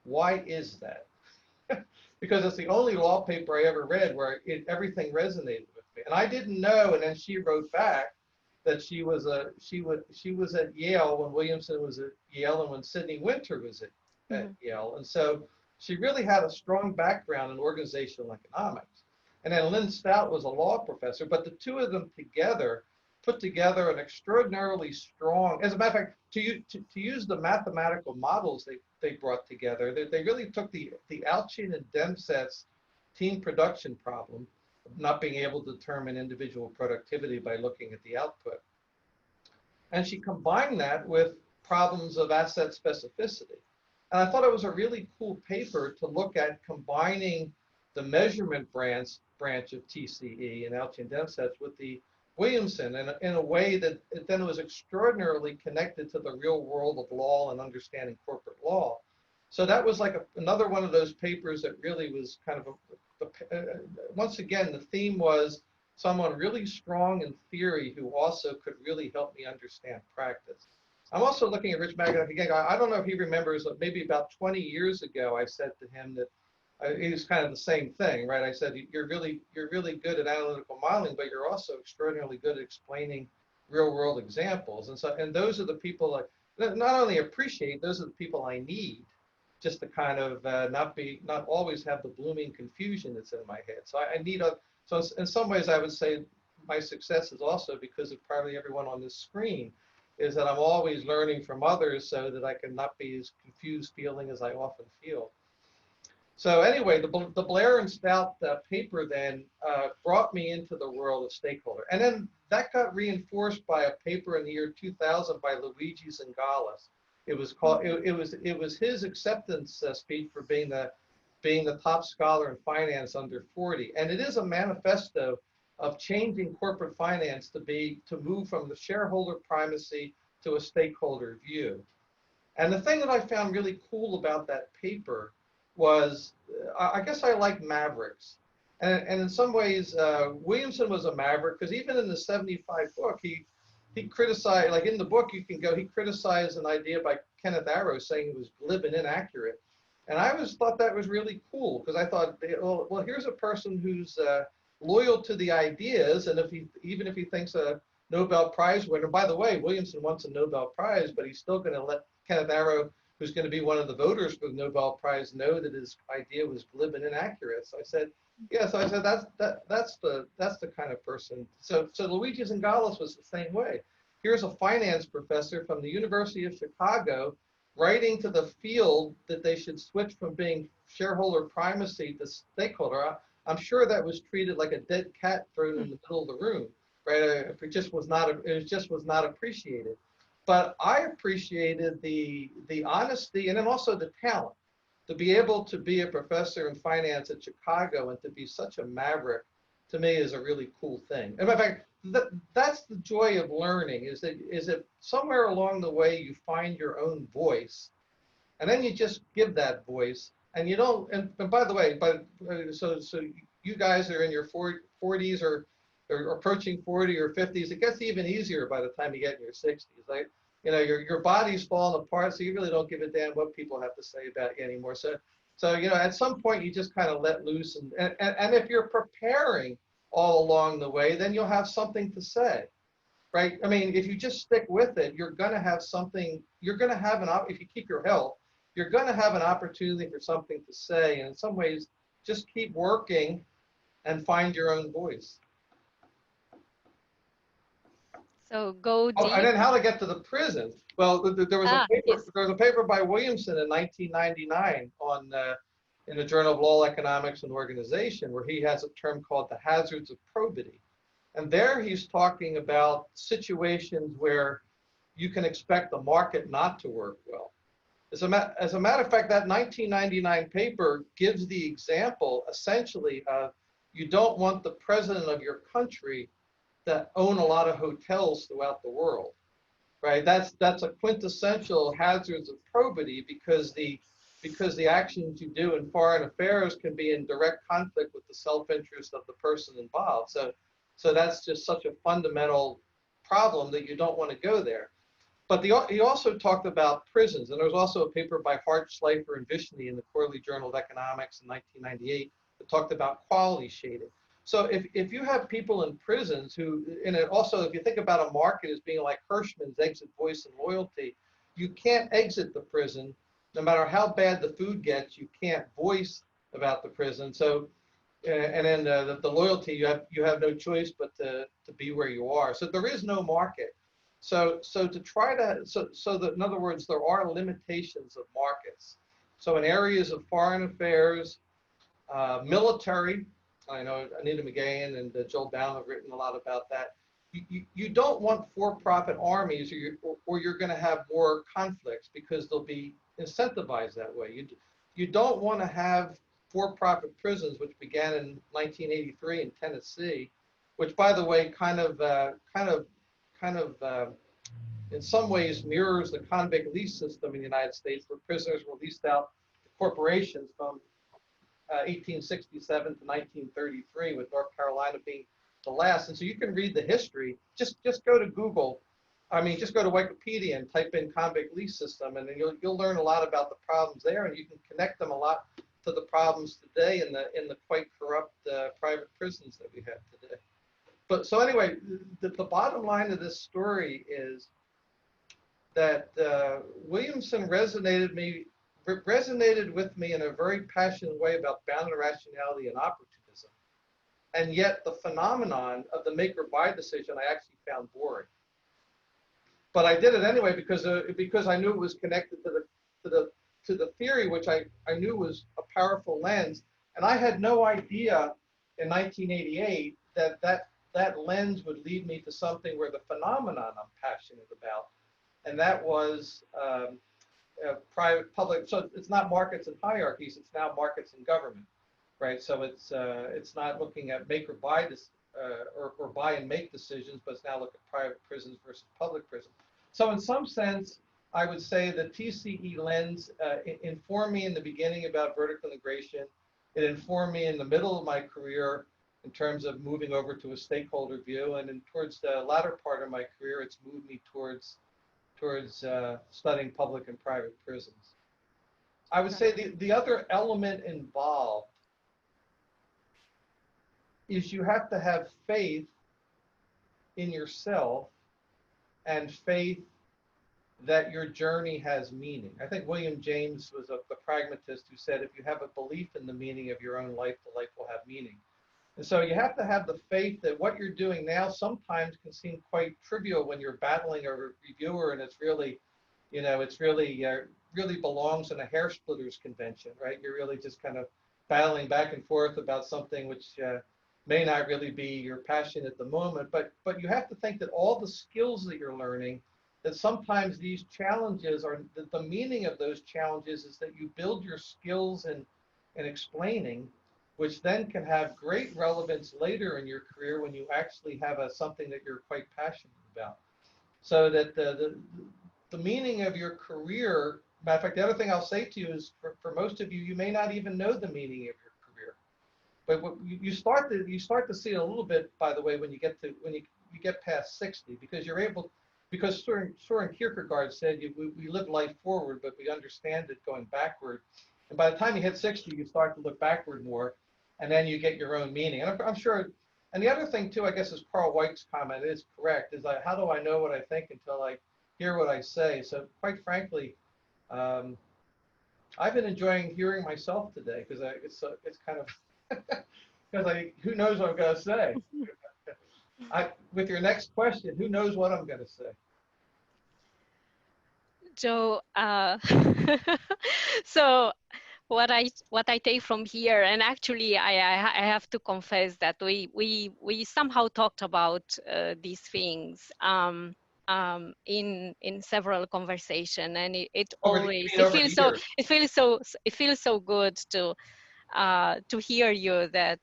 Why is that? Because it's the only law paper I ever read where everything resonated with me. And I didn't know, and then she wrote back that she was at Yale when Williamson was at Yale and when Sidney Winter was at Yale. And so she really had a strong background in organizational economics. And then Lynn Stout was a law professor, but the two of them together put together an extraordinarily strong, as a matter of fact, to use the mathematical models they brought together, they really took the Alchian and Demset's team production problem, not being able to determine individual productivity by looking at the output. And she combined that with problems of asset specificity. And I thought it was a really cool paper to look at combining the measurement branch of TCE and Alchian Demsets with the Williamson in a way that then was extraordinarily connected to the real world of law and understanding corporate law. So that was like another one of those papers that really was kind of once again, the theme was someone really strong in theory who also could really help me understand practice. I'm also looking at Rich Maganoff again. I don't know if he remembers, maybe about 20 years ago, I said to him that it was kind of the same thing, right? I said, you're really good at analytical modeling, but you're also extraordinarily good at explaining real world examples. And those are the people I not only appreciate, those are the people I need just to kind of not always have the blooming confusion that's in my head. So I need so in some ways I would say my success is also because of probably everyone on this screen, is that I'm always learning from others so that I can not be as confused feeling as I often feel. So anyway, the Blair and Stout paper then brought me into the world of stakeholder. And then that got reinforced by a paper in the year 2000 by Luigi Zingales. It was called, it was his acceptance speech for being the top scholar in finance under 40. And it is a manifesto of changing corporate finance to move from the shareholder primacy to a stakeholder view. And the thing that I found really cool about that paper was, I guess I like mavericks. And in some ways, Williamson was a maverick, because even in the 75 book, he criticized, like in the book you can go, he criticized an idea by Kenneth Arrow saying it was glib and inaccurate. And I always thought that was really cool, because I thought, well, here's a person who's loyal to the ideas, and even if he thinks a Nobel Prize winner, by the way, Williamson wants a Nobel Prize, but he's still going to let Kenneth Arrow, who's going to be one of the voters for the Nobel Prize, know that his idea was glib and inaccurate. So I said, yeah, so I said that's the kind of person. So Luigi Zingales was the same way. Here's a finance professor from the University of Chicago writing to the field that they should switch from being shareholder primacy to stakeholder. I'm sure that was treated like a dead cat thrown in the middle of the room, right? It just was not appreciated. But I appreciated the honesty and then also the talent to be able to be a professor in finance at Chicago and to be such a maverick. To me, is a really cool thing. And in fact, that's the joy of learning, is that somewhere along the way you find your own voice, and then you just give that voice, and you don't. And by the way, so you guys are in your 40s or approaching 40 or 50s. It gets even easier by the time you get in your 60s. Like, you know, your body's falling apart, so you really don't give a damn what people have to say about you anymore. So you know, at some point you just kind of let loose, and if you're preparing all along the way, then you'll have something to say, right? I mean, if you just stick with it, you're going to have something. You're going to have if you keep your health, you're going to have an opportunity for something to say. And in some ways, just keep working and find your own voice. So go deep. Oh, and then how to get to the prison. Well, there was a paper. Yes. There was a paper by Williamson in 1999 on in the Journal of Law, Economics, and Organization, where he has a term called the hazards of probity. And there he's talking about situations where you can expect the market not to work well. As a matter of fact, that 1999 paper gives the example essentially of, you don't want the president of your country to own a lot of hotels throughout the world, right? That's a quintessential hazards of probity, because the actions you do in foreign affairs can be in direct conflict with the self-interest of the person involved. So that's just such a fundamental problem that you don't want to go there. But he also talked about prisons, and there was also a paper by Hart, Schleifer, and Vishney in the Quarterly Journal of Economics in 1998 that talked about quality shading. So if you have people in prisons who, and also if you think about a market as being like Hirschman's exit, voice, and loyalty, you can't exit the prison. No matter how bad the food gets, you can't voice about the prison. So and then the loyalty, you have no choice but to be where you are. So there is no market. So to try to so that in other words, there are limitations of markets. So in areas of foreign affairs, military, I know Anita McGahan and Joel Baum have written a lot about that. You don't want for-profit armies, or you're going to have more conflicts because they'll be incentivized that way. You don't want to have for-profit prisons, which began in 1983 in Tennessee, which, by the way, kind of in some ways mirrors the convict lease system in the United States, where prisoners were leased out to corporations from 1867 to 1933, with North Carolina being the last. And so you can read the history. Just go to Google. I mean, just go to Wikipedia and type in convict lease system, and then you'll learn a lot about the problems there, and you can connect them a lot to the problems today in the quite corrupt private prisons that we have today. But so anyway, the bottom line of this story is that Williamson resonated with me in a very passionate way about bounded rationality and opportunism. And yet the phenomenon of the make or buy decision I actually found boring. But I did it anyway because I knew it was connected to the theory, which I knew was a powerful lens. And I had no idea in 1988 that lens would lead me to something where the phenomenon I'm passionate about, and that was private, public. So it's not markets and hierarchies; it's now markets and government, right? So it's not looking at make or buy this or buy and make decisions, but it's now looking at private prisons versus public prisons. So in some sense, I would say the TCE lens informed me in the beginning about vertical integration. It informed me in the middle of my career in terms of moving over to a stakeholder view, and then towards the latter part of my career, it's moved me towards studying public and private prisons. I would say the other element involved is you have to have faith in yourself and faith that your journey has meaning. I think William James was the pragmatist who said, if you have a belief in the meaning of your own life, the life will have meaning. And so you have to have the faith that what you're doing now sometimes can seem quite trivial when you're battling a reviewer, and it's really, really belongs in a hair splitters convention, right? You're really just kind of battling back and forth about something which may not really be your passion at the moment, but you have to think that all the skills that you're learning, that sometimes these challenges are, the meaning of those challenges is that you build your skills in explaining, which then can have great relevance later in your career when you actually have something that you're quite passionate about. So that the meaning of your career, matter of fact, the other thing I'll say to you is for most of you, you may not even know the meaning of your career. But what you start to see it a little bit, by the way, when you get past 60, because you're able, because Soren Kierkegaard said we live life forward, but we understand it going backward. And by the time you hit 60, you start to look backward more, and then you get your own meaning. And I'm sure, and the other thing too, I guess, is Carl White's comment is correct, is like, how do I know what I think until I hear what I say? So quite frankly, I've been enjoying hearing myself today, because it's kind of, because who knows what I'm going to say? With your next question, who knows what I'm going to say? Joe, so what I take from here, and actually I have to confess that we somehow talked about these things in several conversations, and it always it feels so good to hear you that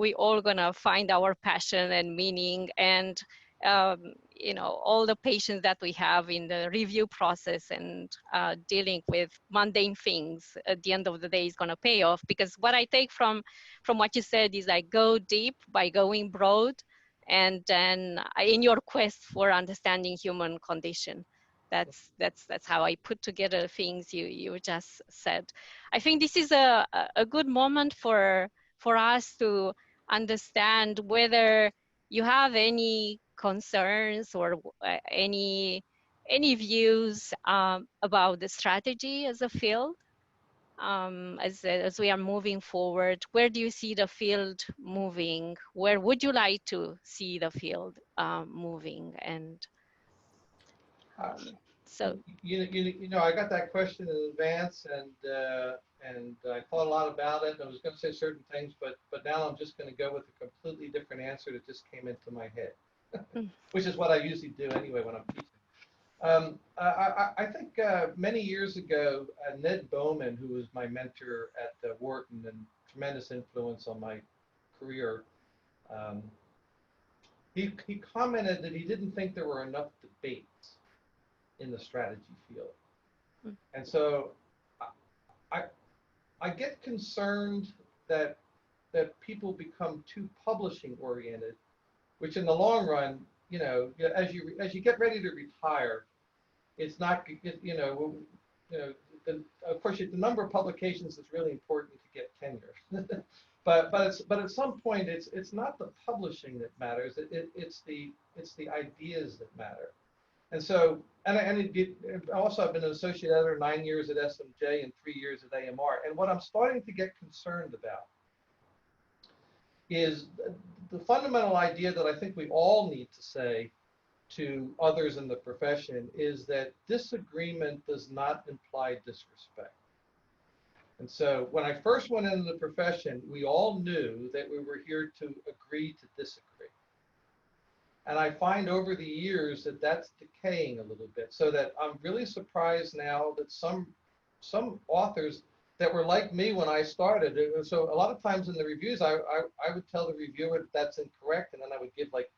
we all gonna find our passion and meaning, and all the patience that we have in the review process and dealing with mundane things at the end of the day is gonna pay off. Because what I take from what you said is like, go deep by going broad, and then in your quest for understanding human condition. That's how I put together things you just said. I think this is a good moment for us to understand whether you have any concerns or any views about the strategy as a field. as we are moving forward? Where do you see the field moving? Where would you like to see the field moving? And Uh, so, I got that question in advance, and I thought a lot about it. I was going to say certain things, but now I'm just going to go with a completely different answer that just came into my head, which is what I usually do anyway when I'm teaching. I think many years ago, Ned Bowman, who was my mentor at Wharton and tremendous influence on my career, um, he commented that he didn't think there were enough debates in the strategy field. And so I, I get concerned that people become too publishing oriented, which in the long run, as you get ready to retire, it's not, of course, the number of publications is really important to get tenure. but at some point, it's not the publishing that matters. It's the ideas that matter. And so, also I've been an associate editor 9 years at SMJ and 3 years at AMR. And what I'm starting to get concerned about is the fundamental idea that I think we all need to say to others in the profession is that disagreement does not imply disrespect. And so when I first went into the profession, we all knew that we were here to agree to disagree. And I find over the years that that's decaying a little bit, so that I'm really surprised now that some authors that were like me when I started. So a lot of times in the reviews, I would tell the reviewer that that's incorrect, and then I would give like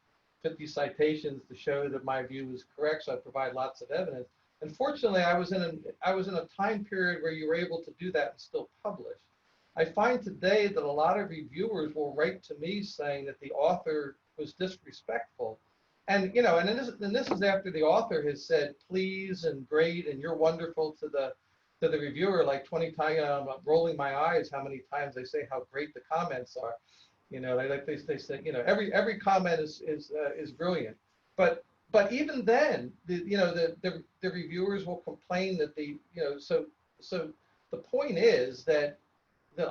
50 citations to show that my view was correct. So I provide lots of evidence. Unfortunately, I was in a time period where you were able to do that and still publish. I find today that a lot of reviewers will write to me saying that the author was disrespectful, and this is after the author has said please and great and you're wonderful to the reviewer like 20 times. I'm rolling my eyes how many times they say how great the comments are. They say every comment is brilliant, but even then the reviewers will complain that so the point is that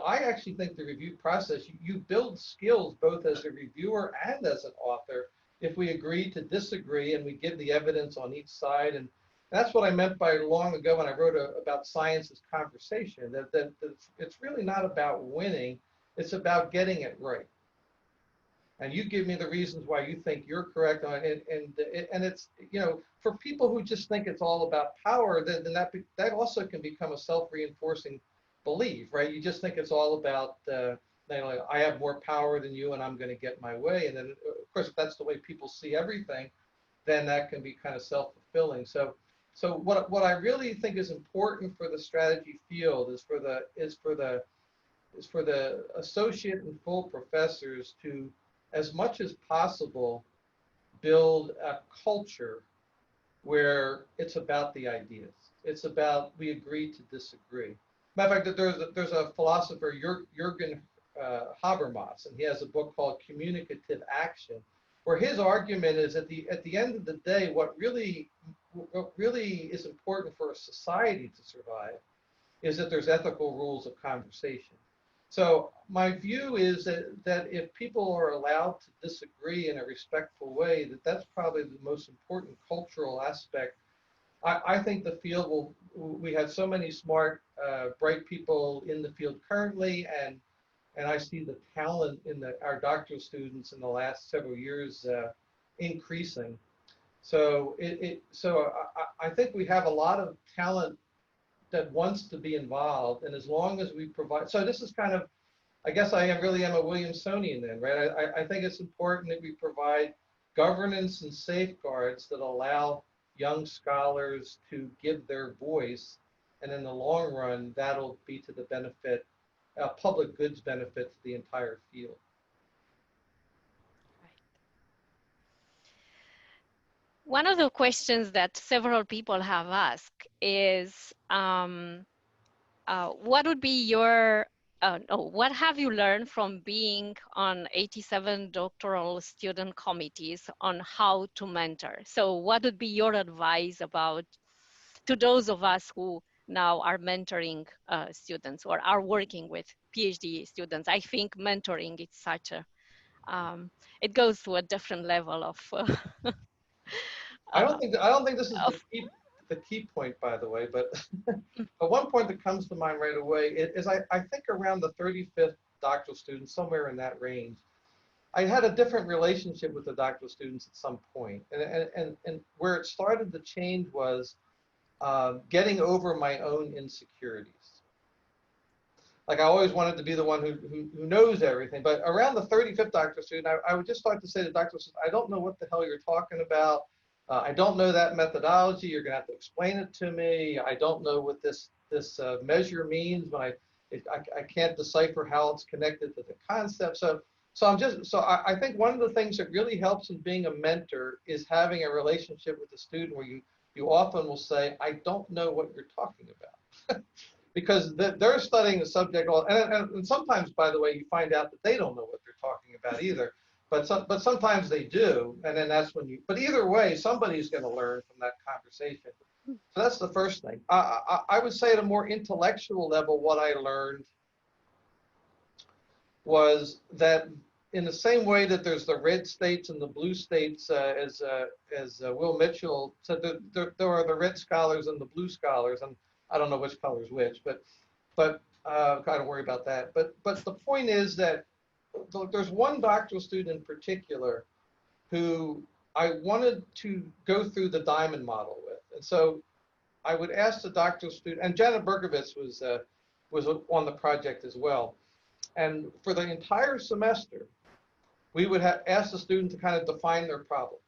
I actually think the review process, you build skills both as a reviewer and as an author if we agree to disagree and we give the evidence on each side. And that's what I meant by long ago when I wrote about science as conversation, that it's really not about winning, it's about getting it right. And you give me the reasons why you think you're correct, and it's, for people who just think it's all about power, then that also can become a self-reinforcing belief, right? You just think it's all about, I have more power than you and I'm going to get my way. And then, of course, if that's the way people see everything, then that can be kind of self-fulfilling. So what I really think is important for the strategy field is for the associate and full professors to, as much as possible, build a culture where it's about the ideas. It's about we agree to disagree. Matter of fact, there's a philosopher, Jürgen Habermas, and he has a book called Communicative Action, where his argument is at the end of the day, what really is important for a society to survive is that there's ethical rules of conversation. So my view is that if people are allowed to disagree in a respectful way, that's probably the most important cultural aspect. I think the field we have so many smart, bright people in the field currently, and I see the talent in our doctoral students in the last several years increasing. So I think we have a lot of talent that wants to be involved, and as long as we provide, so this is kind of, I guess I really am a Williamsonian then, right? I think it's important that we provide governance and safeguards that allow young scholars to give their voice, and in the long run, that'll be to the benefit, public goods benefit to the entire field. One of the questions that several people have asked is, what would be your, what have you learned from being on 87 doctoral student committees on how to mentor? So what would be your advice to those of us who now are mentoring students or are working with PhD students. I think mentoring is such a, it goes to a different level of, I uh, don't think this is of the key point, by the way, but but one point that comes to mind right away is I think around the 35th doctoral student, somewhere in that range, I had a different relationship with the doctoral students at some point, and where it started to change was getting over my own insecurities. Like I always wanted to be the one who knows everything, but around the 35th doctoral student, I would just start to say to doctoral students, I don't know what the hell you're talking about. I don't know that methodology. You're going to have to explain it to me. I don't know what this measure means when I can't decipher how it's connected to the concept. I think one of the things that really helps in being a mentor is having a relationship with the student where you often will say, I don't know what you're talking about. Because they're studying the subject, and sometimes, by the way, you find out that they don't know what they're talking about either. But sometimes they do, and then that's when you. But either way, somebody's going to learn from that conversation. So that's the first thing. I would say at a more intellectual level, what I learned was that in the same way that there's the red states and the blue states, as Will Mitchell said, there are the red scholars and the blue scholars, and I don't know which color is which, but I don't worry about that. But the point is that there's one doctoral student in particular who I wanted to go through the diamond model with, and so I would ask the doctoral student, and Janet Berkovitz was on the project as well, and for the entire semester, we would ask the student to kind of define their problem,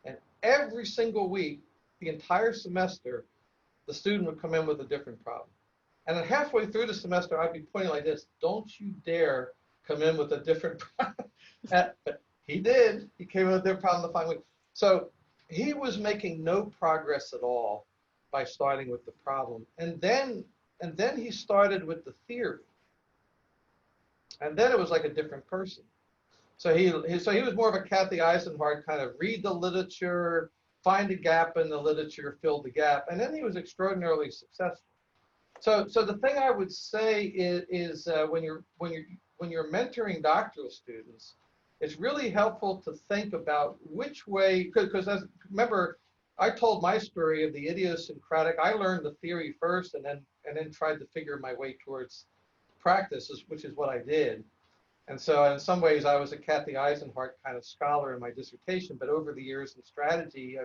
and every single week, the entire semester, the student would come in with a different problem. And then halfway through the semester, I'd be pointing like this, don't you dare come in with a different problem. But he did. He came in with a different problem the following week. So he was making no progress at all by starting with the problem. And then he started with the theory. And then it was like a different person. So he was more of a Kathy Eisenhardt kind of read the literature, find a gap in the literature, fill the gap, and then he was extraordinarily successful. So the thing I would say is when you're mentoring doctoral students, it's really helpful to think about which way, because remember, I told my story of the idiosyncratic. I learned the theory first, and then tried to figure my way towards practice, which is what I did. And so in some ways, I was a Kathy Eisenhardt kind of scholar in my dissertation. But over the years in strategy,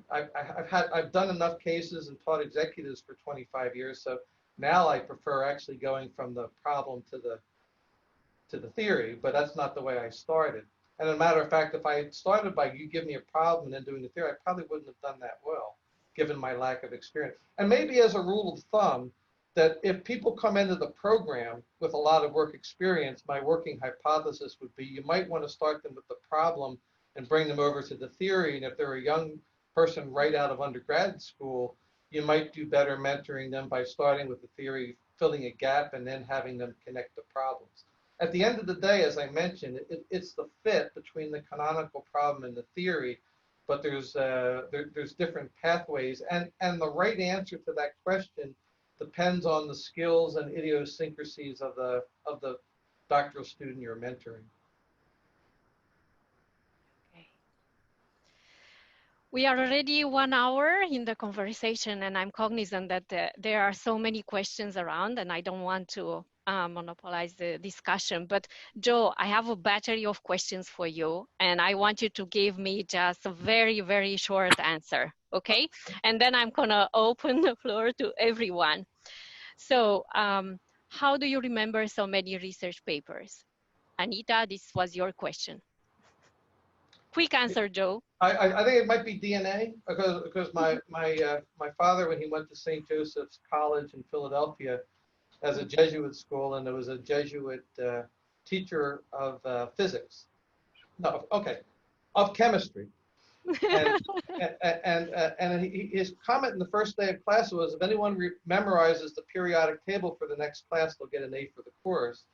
I've done enough cases and taught executives for 25 years. So now I prefer actually going from the problem to the theory. But that's not the way I started. And as a matter of fact, if I had started by you give me a problem and then doing the theory, I probably wouldn't have done that well, given my lack of experience. And maybe as a rule of thumb, that if people come into the program with a lot of work experience, my working hypothesis would be you might want to start them with the problem and bring them over to the theory. And if they're a young person right out of undergrad school, you might do better mentoring them by starting with the theory, filling a gap, and then having them connect the problems. At the end of the day, as I mentioned, it's the fit between the canonical problem and the theory, but there's different pathways. And the right answer to that question depends on the skills and idiosyncrasies of the doctoral student you're mentoring. Okay. We are already 1 hour in the conversation, and I'm cognizant that there are so many questions around, and I don't want to monopolize the discussion. But Joe, I have a battery of questions for you, and I want you to give me just a very, very short answer, okay? And then I'm gonna open the floor to everyone. So how do you remember so many research papers? Anita, this was your question. Quick answer, Joe. I think it might be DNA because my father, when he went to St. Joseph's College in Philadelphia as a Jesuit school, and there was a Jesuit teacher of physics. No, okay, of chemistry. And his comment in the first day of class was, if anyone memorizes the periodic table for the next class, they'll get an A for the course.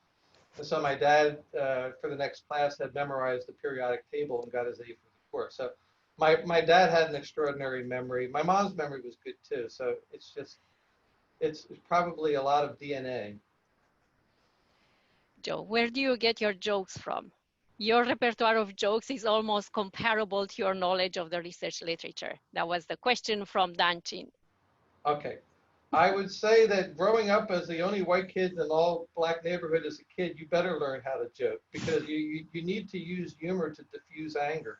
And so my dad, for the next class, had memorized the periodic table and got his A for the course. So my dad had an extraordinary memory. My mom's memory was good too. So it's just, it's probably a lot of DNA. Joe, where do you get your jokes from? Your repertoire of jokes is almost comparable to your knowledge of the research literature. That was the question from Danchin. Okay. I would say that growing up as the only white kid in all black neighborhood as a kid, you better learn how to joke because you need to use humor to diffuse anger.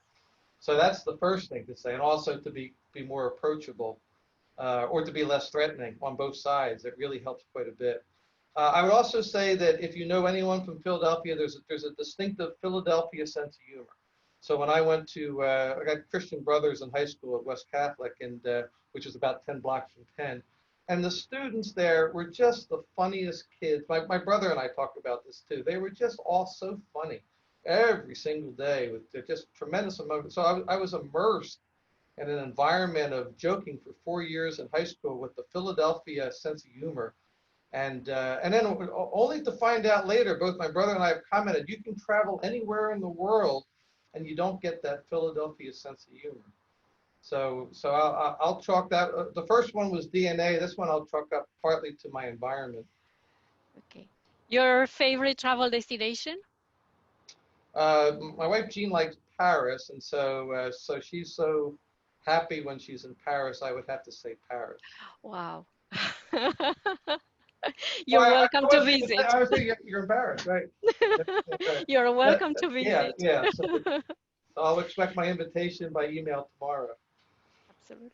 So that's the first thing to say, and also to be more approachable or to be less threatening on both sides. It really helps quite a bit. I would also say that if you know anyone from Philadelphia, there's a distinctive Philadelphia sense of humor. So when I went to, I got Christian Brothers in high school at West Catholic, and which is about 10 blocks from Penn, and the students there were just the funniest kids. My brother and I talked about this too. They were just all so funny every single day with just tremendous amount. So I was immersed in an environment of joking for 4 years in high school with the Philadelphia sense of humor. And then only to find out later, both my brother and I have commented, you can travel anywhere in the world and you don't get that Philadelphia sense of humor. So I'll chalk that. The first one was DNA. This one I'll chalk up partly to my environment. Okay. Your favorite travel destination? My wife Jean likes Paris, and so she's so happy when she's in Paris. I would have to say Paris. Wow. Oh, You're welcome to visit. I was thinking you're in Paris, right? You're welcome to Yeah, visit. yeah. So I'll expect my invitation by email tomorrow. Absolutely.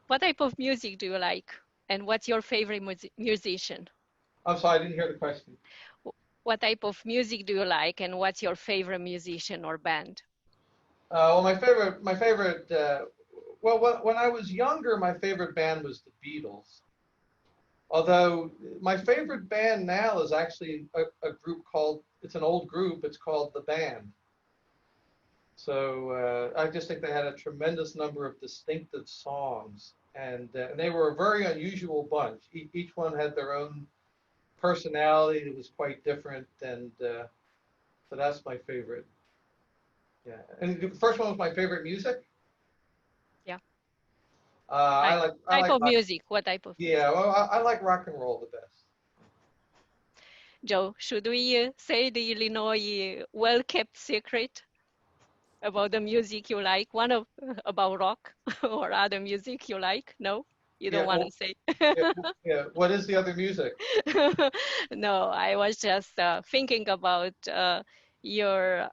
What type of music do you like? And what's your favorite musician? I'm sorry, I didn't hear the question. What type of music do you like? And what's your favorite musician or band? Well, my favorite. Well, when I was younger, my favorite band was the Beatles. Although my favorite band now is actually a group called. It's an old group. It's called The Band. So I just think they had a tremendous number of distinctive songs, and they were a very unusual bunch. Each one had their own personality. It was quite different, and so that's my favorite. Yeah, and the first one was my favorite music. Yeah. I like Type of rock. music. What type of music? Yeah, well, I like rock and roll the best. Joe, should we say the Illinois well-kept secret about the music you like? One of about rock or other music you like? No, you don't Yeah, want well, to say. yeah, yeah. What is the other music? No, I was just thinking about your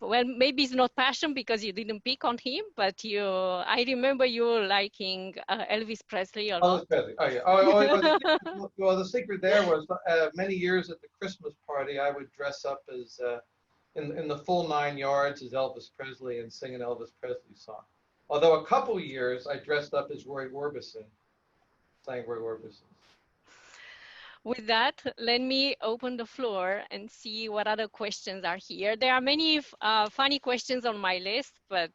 well, maybe it's not passion because you didn't pick on him, but I remember you liking Elvis Presley a lot. Elvis Presley. Oh yeah. Well, the secret there was many years at the Christmas party, I would dress up as in the full 9 yards as Elvis Presley and sing an Elvis Presley song. Although a couple years I dressed up as Roy Orbison, sang Roy Orbison. With that, let me open the floor and see what other questions are here. There are many funny questions on my list, but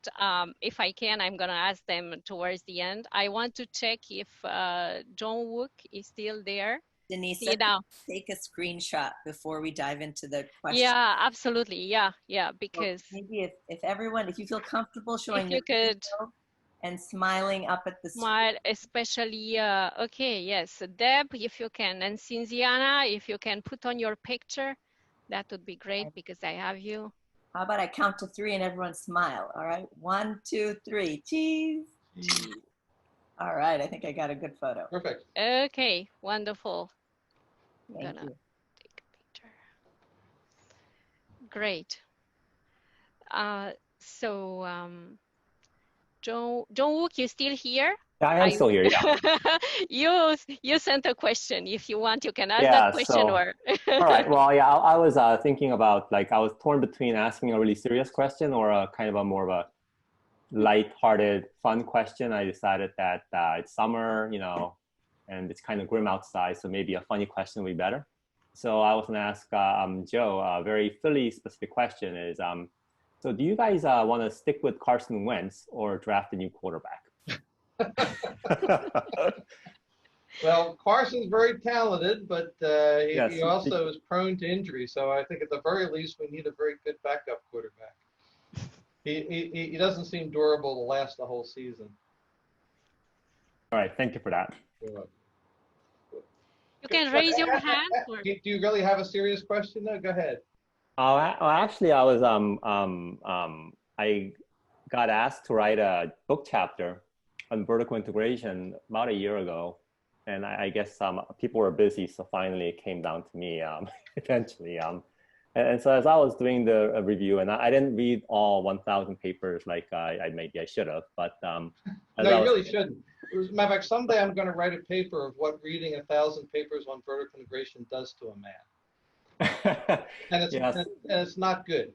if I can, I'm going to ask them towards the end. I want to check if John Wook is still there. Denise, take a screenshot before we dive into the question. Yeah, absolutely. Yeah, because well, maybe if everyone, if you feel comfortable showing if you could and smiling up at the smile, especially okay, yes, Deb, if you can, and Cinziana, if you can put on your picture, that would be great because I have you. How about I count to 3 and everyone smile? All right, 1, 2, 3, cheese. All right, I think I got a good photo. Perfect. Okay, wonderful. Thank you. Take a picture. Great. So John Wook, you still here? Yeah, I am still here. Yeah. you sent a question. If you want, you can ask that question. Or all right. Well, yeah, I was thinking about, like, I was torn between asking a really serious question or a kind of a more of a light-hearted, fun question. I decided that it's summer, you know, and it's kind of grim outside, so maybe a funny question would be better. So I was going to ask Joe a very Philly-specific question: is so do you guys want to stick with Carson Wentz or draft a new quarterback? Well, Carson's very talented, but he also is prone to injury. So I think at the very least we need a very good backup quarterback. He doesn't seem durable to last the whole season. All right, thank you for that. You can raise your hand. Or... Do you really have a serious question though? Go ahead. Actually, I was I got asked to write a book chapter on vertical integration about a year ago, and I guess people were busy, so finally it came down to me eventually. And so as I was doing the review, and I didn't read all 1,000 papers like maybe I should have, but no, you really shouldn't. As a matter of fact, someday I'm going to write a paper of what reading 1,000 papers on vertical integration does to a man. And it's, yes. and it's not good.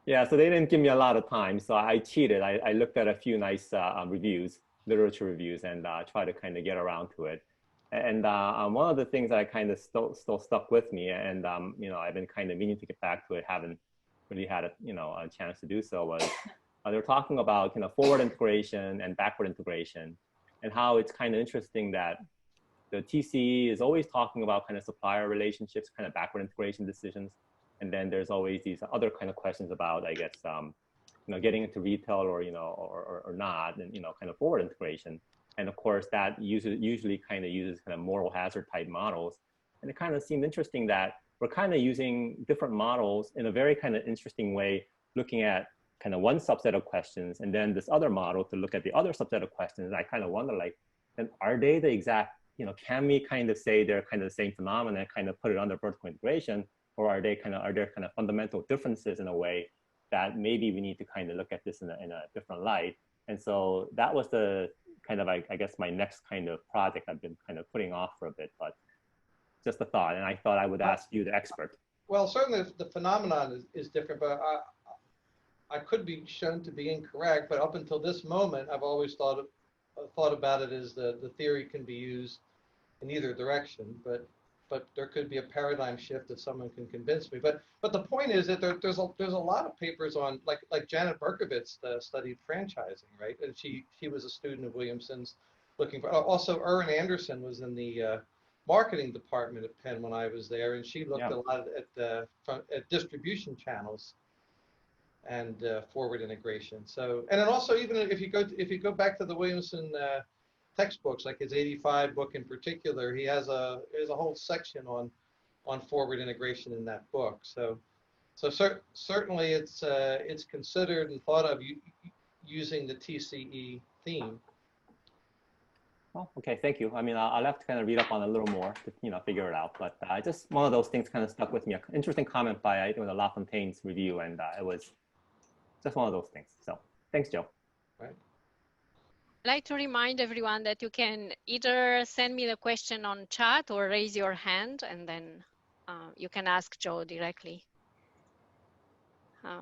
Yeah, so they didn't give me a lot of time, so I cheated. I looked at a few nice reviews, literature reviews, and try to kind of get around to it. And one of the things that I kind of still stuck with me, and you know, I've been kind of meaning to get back to it, haven't really had a chance to do so, was they're talking about forward integration and backward integration, and how it's kind of interesting that the TCE is always talking about kind of supplier relationships, kind of backward integration decisions. And then there's always these other kind of questions about, I guess, getting into retail or not, and kind of forward integration. And of course, that usually kind of uses kind of moral hazard type models. And it kind of seemed interesting that we're kind of using different models in a very kind of interesting way, looking at kind of one subset of questions, and then this other model to look at the other subset of questions. I kind of wonder, like, then are they the exact, can we kind of say they're kind of the same phenomena and kind of put it under vertical integration? Or are there kind of fundamental differences in a way that maybe we need to kind of look at this in a different light? And so that was the kind of, I guess, my next kind of project I've been kind of putting off for a bit, but just a thought. And I thought I would ask you, the expert. Well, certainly the phenomenon is different, but I could be shown to be incorrect. But up until this moment, I've always thought about it as the theory can be used in either direction, but there could be a paradigm shift if someone can convince me. But the point is that there's a lot of papers on, like Janet Berkovitz studied franchising, right? And she was a student of Williamson's, looking for. Also, Erin Anderson was in the marketing department at Penn when I was there, and she looked a lot at distribution channels and forward integration. So, and then also, even if you go back to the Williamson textbooks, like his 85 book in particular, he has a whole section on forward integration in that book. So certainly it's considered and thought of using the TCE theme. Well, okay, thank you. I mean, I'll have to kind of read up on it a little more to figure it out. But just one of those things kind of stuck with me. An interesting comment by I think the LaFontaine's review, and it was just one of those things. So thanks, Joe. Right. I'd like to remind everyone that you can either send me the question on chat or raise your hand, and then you can ask Joe directly. I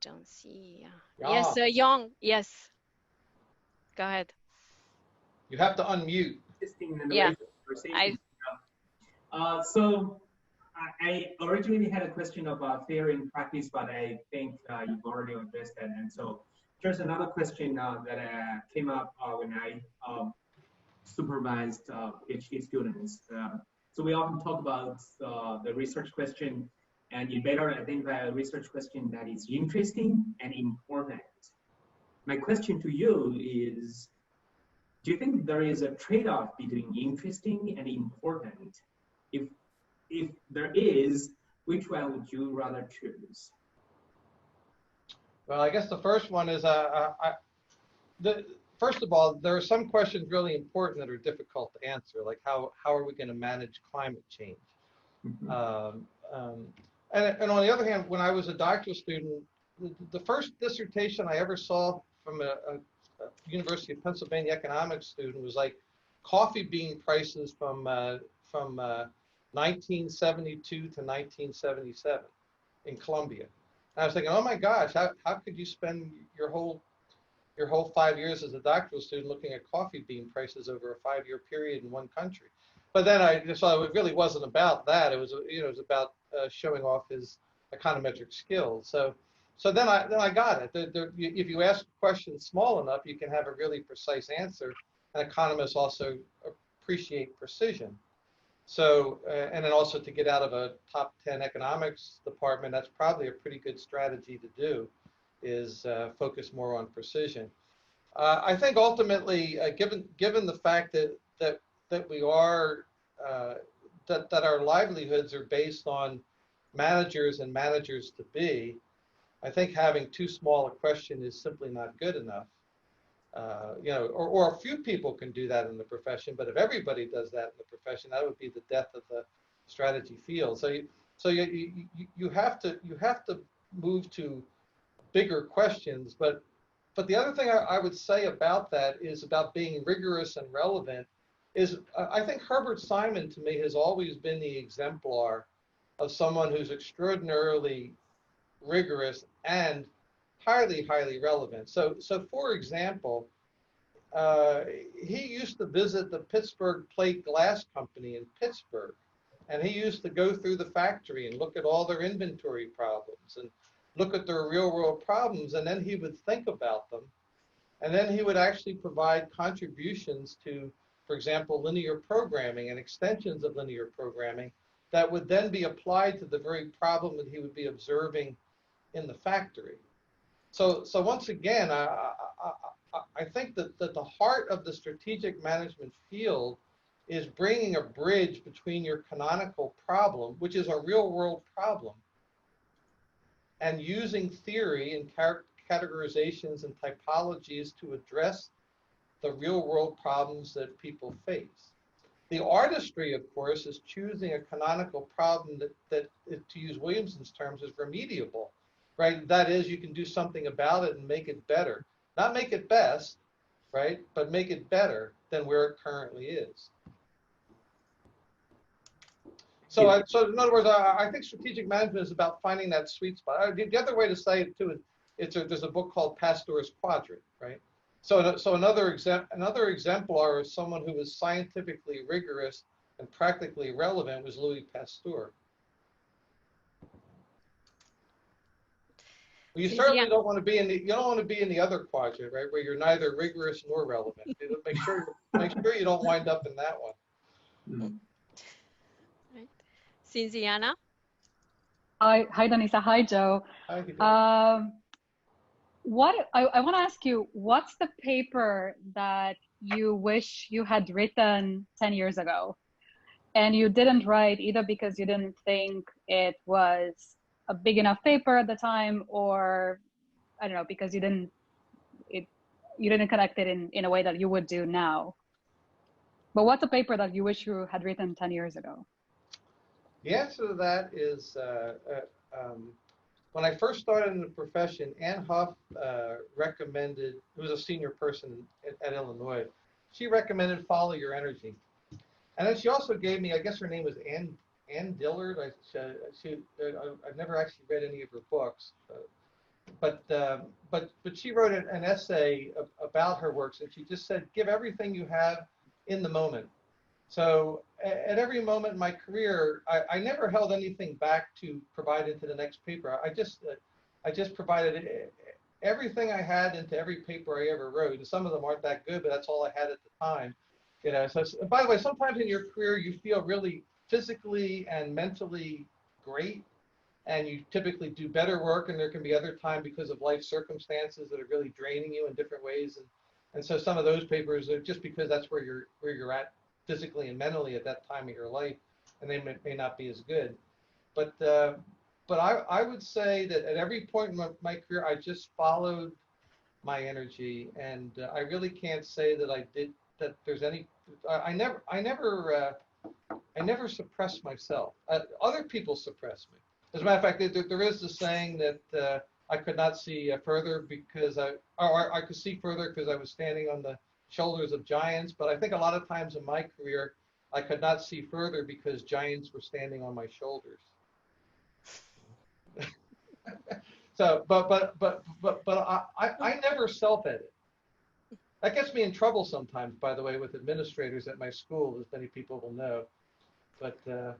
don't see. Yes, Young. Yes. Go ahead. You have to unmute. Yeah. So I originally had a question about theory and practice, but I think you've already addressed that. And so there's another question that came up when I supervised PhD students. So we often talk about the research question, and you better identify a research question that is interesting and important. My question to you is, do you think there is a trade-off between interesting and important? If there is, which one would you rather choose? Well, I guess the first one is, first of all, there are some questions really important that are difficult to answer, like how are we going to manage climate change? Mm-hmm. And on the other hand, when I was a doctoral student, the first dissertation I ever saw from a University of Pennsylvania economics student was like coffee bean prices from 1972 to 1977 in Colombia. And I was thinking, oh my gosh, how could you spend your whole 5 years as a doctoral student looking at coffee bean prices over a 5-year period in one country? But then I saw it really wasn't about that. It was it was about showing off his econometric skills. So then I got it. If you ask a question small enough, you can have a really precise answer. And economists also appreciate precision. So, and then also to get out of a top 10 economics department, that's probably a pretty good strategy to do, is focus more on precision. I think ultimately, given the fact that we are that our livelihoods are based on managers and managers to be, I think having too small a question is simply not good enough. You know, or a few people can do that in the profession, but if everybody does that in the profession, that would be the death of the strategy field. So you have to move to bigger questions. But the other thing I would say about that is about being rigorous and relevant is I think Herbert Simon to me has always been the exemplar of someone who's extraordinarily rigorous and highly relevant. So for example, he used to visit the Pittsburgh Plate Glass Company in Pittsburgh, and he used to go through the factory and look at all their inventory problems and look at their real world problems, and then he would think about them, and then he would actually provide contributions to, for example, linear programming and extensions of linear programming that would then be applied to the very problem that he would be observing in the factory. So once again, I think that the heart of the strategic management field is bringing a bridge between your canonical problem, which is a real world problem, and using theory and categorizations and typologies to address the real world problems that people face. The artistry, of course, is choosing a canonical problem that to use Williamson's terms, is remediable, right? That is, you can do something about it and make it better. Not make it best, right? But make it better than where it currently is. So in other words, I think strategic management is about finding that sweet spot. The other way to say it too is there's a book called Pasteur's Quadrant, right? So another exemplar of someone who was scientifically rigorous and practically relevant was Louis Pasteur. Well, you certainly don't want to be in the other quadrant, right, where you're neither rigorous nor relevant. Make sure you don't wind up in that one. Mm-hmm. Right. Cinziana? Hi, Danisa. Hi, Joe. Hi, I want to ask you, what's the paper that you wish you had written 10 years ago and you didn't write, either because you didn't think it was a big enough paper at the time, or I don't know, because you didn't connect it in a way that you would do now? But what's a paper that you wish you had written 10 years ago? The answer to that is when I first started in the profession, Ann Huff recommended, who was a senior person at Illinois, she recommended follow your energy. And then she also gave me, I guess her name was Ann Dillard. I've never actually read any of her books, but she wrote an essay about her works, and she just said, give everything you have in the moment. So at every moment in my career, I never held anything back to provide into the next paper. I just provided everything I had into every paper I ever wrote. And some of them aren't that good, but that's all I had at the time. You know. So by the way, sometimes in your career you feel really physically and mentally great, and you typically do better work. And there can be other time because of life circumstances that are really draining you in different ways. And so some of those papers are just because that's where you're at physically and mentally at that time of your life, and they may not be as good. But I would say that at every point in my career, I just followed my energy, and I really can't say that there's any. I never suppress myself. Other people suppress me. As a matter of fact, there is the saying that I could not see further because I could see further because I was standing on the shoulders of giants, but I think a lot of times in my career, I could not see further because giants were standing on my shoulders. So, but I never self-edit. That gets me in trouble sometimes, by the way, with administrators at my school, as many people will know. But you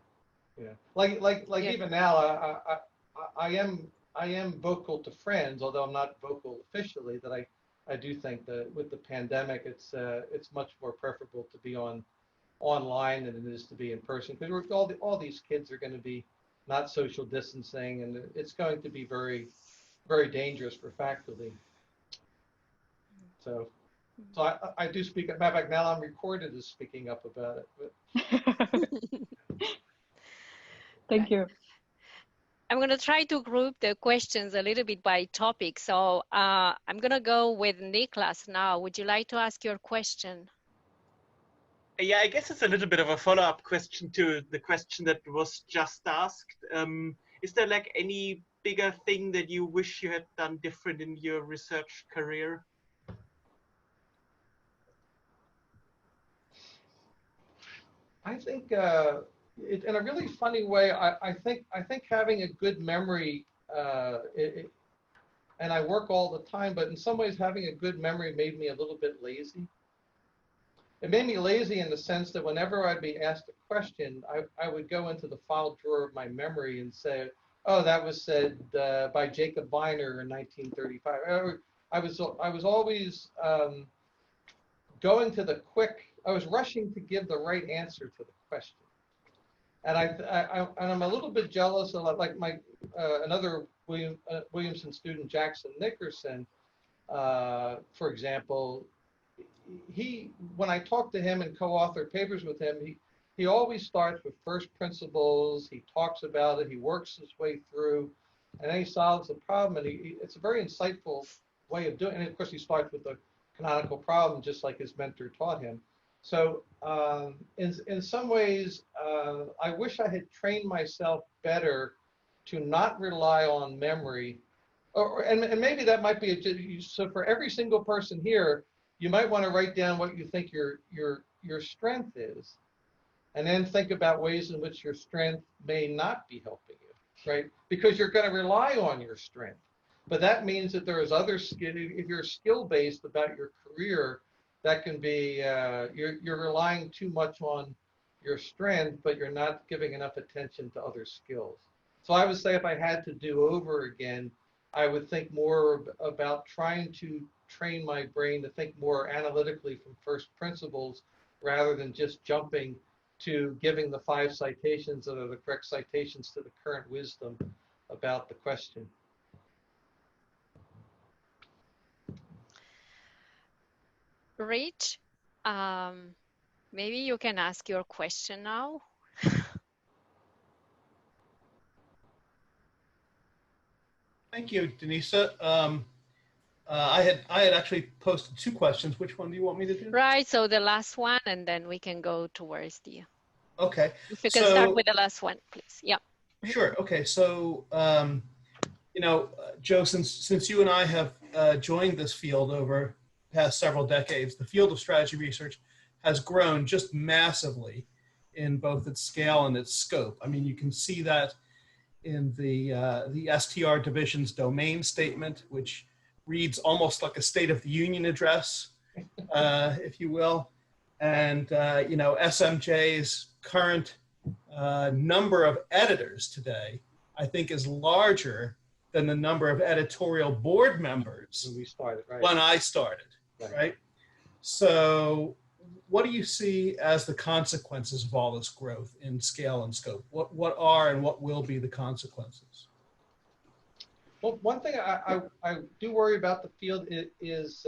know, like yeah. Even now, I am vocal to friends, although I'm not vocal officially. That I do think that with the pandemic, it's much more preferable to be online than it is to be in person, because all these kids are going to be not social distancing, and it's going to be very, very dangerous for faculty. So So I do speak up. Matter of fact, now I'm recorded as speaking up about it. But. Thank you. I'm going to try to group the questions a little bit by topic. So I'm going to go with Niklas now. Would you like to ask your question? Yeah, I guess it's a little bit of a follow-up question to the question that was just asked. Is there like any bigger thing that you wish you had done different in your research career? I think in a really funny way, I think having a good memory, and I work all the time, but in some ways having a good memory made me a little bit lazy. It made me lazy in the sense that whenever I'd be asked a question, I would go into the file drawer of my memory and say, oh, that was said by Jacob Viner in 1935. I was always going to the I was rushing to give the right answer to the question. And I'm a little bit jealous of like my another Williamson student, Jackson Nickerson, for example. When I talk to him and co-author papers with him, he always starts with first principles. He talks about it. He works his way through, and then he solves the problem. And it's a very insightful way of doing it. And of course, he starts with the canonical problem, just like his mentor taught him. So in some ways, I wish I had trained myself better to not rely on memory. And maybe that might be so for every single person here, you might want to write down what you think your strength is, and then think about ways in which your strength may not be helping you, right? Because you're going to rely on your strength. But that means that there is other skill. If you're skill-based about your career, that can be, you're relying too much on your strength, but you're not giving enough attention to other skills. So I would say if I had to do over again, I would think more about trying to train my brain to think more analytically from first principles rather than just jumping to giving the 5 citations that are the correct citations to the current wisdom about the question. Rich, maybe you can ask your question now. Thank you, Denisa. I had actually posted 2 questions. Which one do you want me to do? Right, so the last one, and then we can go towards the. Okay. If you can start with the last one, please. Yeah. Sure. Okay. So, you know, Joe, since you and I have joined this field over the past several decades, the field of strategy research has grown just massively in both its scale and its scope. I mean, you can see that in the STR division's domain statement, which reads almost like a State of the Union address, if you will. And, you know, SMJ's current number of editors today, I think, is larger than the number of editorial board members when we started, right? When I started, right? So what do you see as the consequences of all this growth in scale and scope? What are and what will be the consequences? Well, one thing I do worry about the field is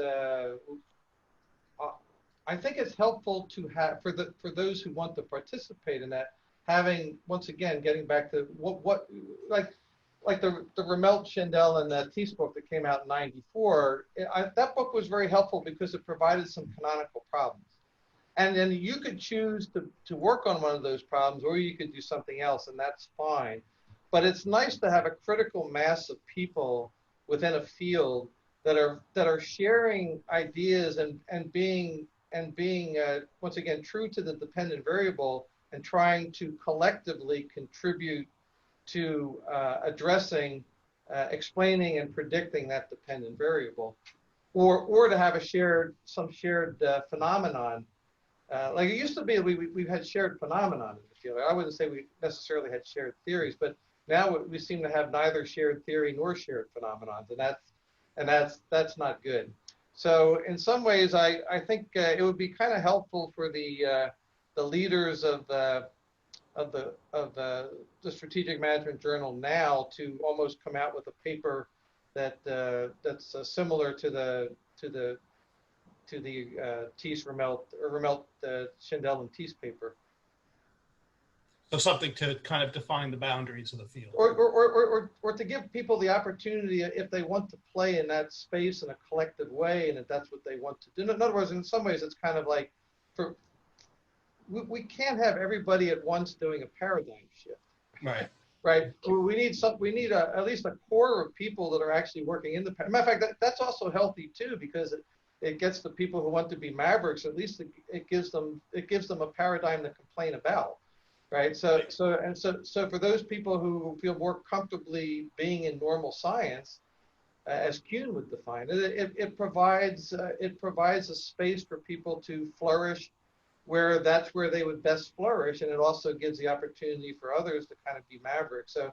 I think it's helpful to have for those who want to participate in that, having, once again, getting back to what like the Ramelt, Schindel, and the Thies book that came out in '94. That book was very helpful because it provided some canonical problems, and then you could choose to work on one of those problems, or you could do something else, and that's fine. But it's nice to have a critical mass of people within a field that are sharing ideas and being once again true to the dependent variable and trying to collectively contribute to addressing, explaining, and predicting that dependent variable, or to have some shared phenomenon. Like it used to be, we've had shared phenomenon in the field. I wouldn't say we necessarily had shared theories, but now we seem to have neither shared theory nor shared phenomenons, and that's not good. So in some ways, I think it would be kind of helpful for the leaders of the Strategic Management Journal now to almost come out with a paper that's similar to the Thies Vermelt or Vermelt Schindel and Thies paper. So something to kind of define the boundaries of the field. Or to give people the opportunity, if they want to play in that space in a collective way, and if that's what they want to do. In other words, in some ways, it's kind of like, we can't have everybody at once doing a paradigm shift. Right. Right. We need at least a core of people that are actually working in the. Matter of fact, that's also healthy too, because it gets the people who want to be mavericks. At least it gives them a paradigm to complain about. Right. So for those people who feel more comfortably being in normal science, as Kuhn would define it, it provides a space for people to flourish where that's where they would best flourish, and it also gives the opportunity for others to kind of be mavericks. So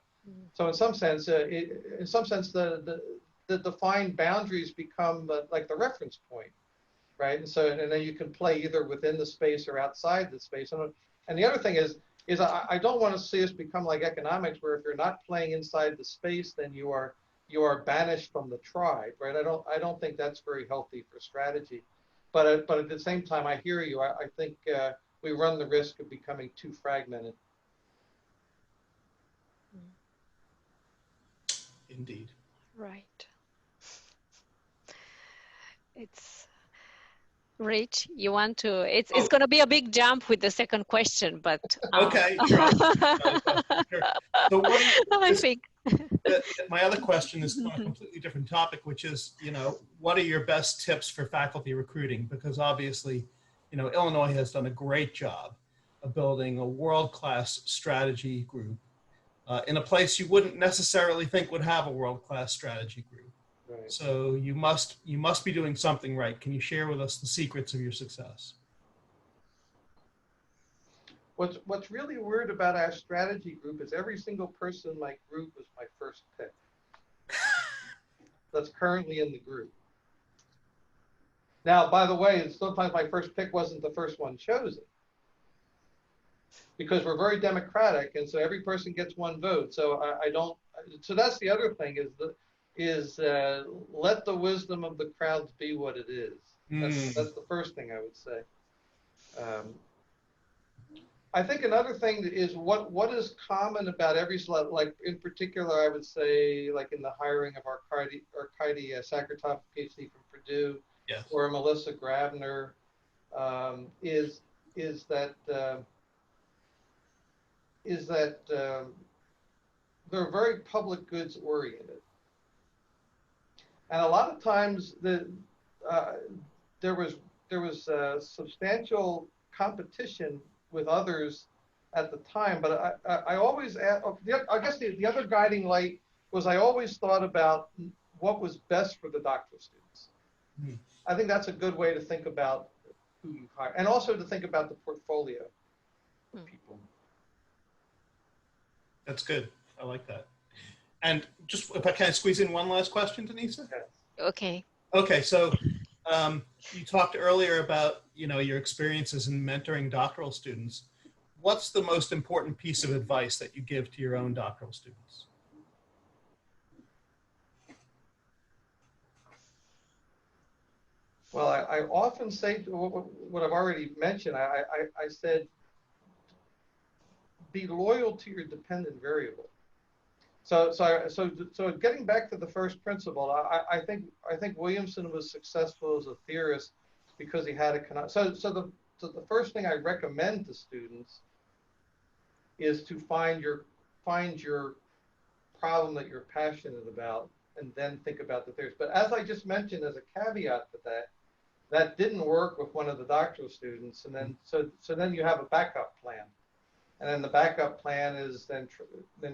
in some sense, the defined boundaries become like the reference point, right? And then you can play either within the space or outside the space. And the other thing is I don't want to see us become like economics, where if you're not playing inside the space, then you are banished from the tribe, right? I don't think that's very healthy for strategy. But at the same time, I hear you. I think we run the risk of becoming too fragmented. Indeed. Right. It's Rich, you want to, it's going to be a big jump with the second question, but. Okay, sure. Sure. So I think. My other question is on a completely different topic, which is, what are your best tips for faculty recruiting? Because obviously, Illinois has done a great job of building a world-class strategy group in a place you wouldn't necessarily think would have a world-class strategy group. Right. So you must be doing something right. Can you share with us the secrets of your success? What's really weird about our strategy group is every single person in my group was my first pick. That's currently in the group. Now, by the way, sometimes my first pick wasn't the first one chosen, because we're very democratic, and so every person gets one vote. So So that's the other thing is let the wisdom of the crowds be what it is. That's the first thing I would say. I think another thing is what is common about every slot, like in particular, I would say, like in the hiring of Arkady Sakartov, PhD from Purdue, yes, or Melissa Grabner, is that they're very public goods oriented, and a lot of times there was substantial competition with others at the time, but I always, I guess the other guiding light was I always thought about what was best for the doctoral students. Mm. I think that's a good way to think about who you hire, and also to think about the portfolio of people. That's good. I like that. And just if I can squeeze in one last question, Denisa? Yes. Okay. Okay, so you talked earlier about your experiences in mentoring doctoral students. What's the most important piece of advice that you give to your own doctoral students? Well, I often say what I've already mentioned. I said, be loyal to your dependent variable. So getting back to the first principle, I think Williamson was successful as a theorist because he had a so the first thing I recommend to students is to find your problem that you're passionate about, and then think about the theories. But as I just mentioned, as a caveat to that didn't work with one of the doctoral students, and then so then you have a backup plan, and then the backup plan is then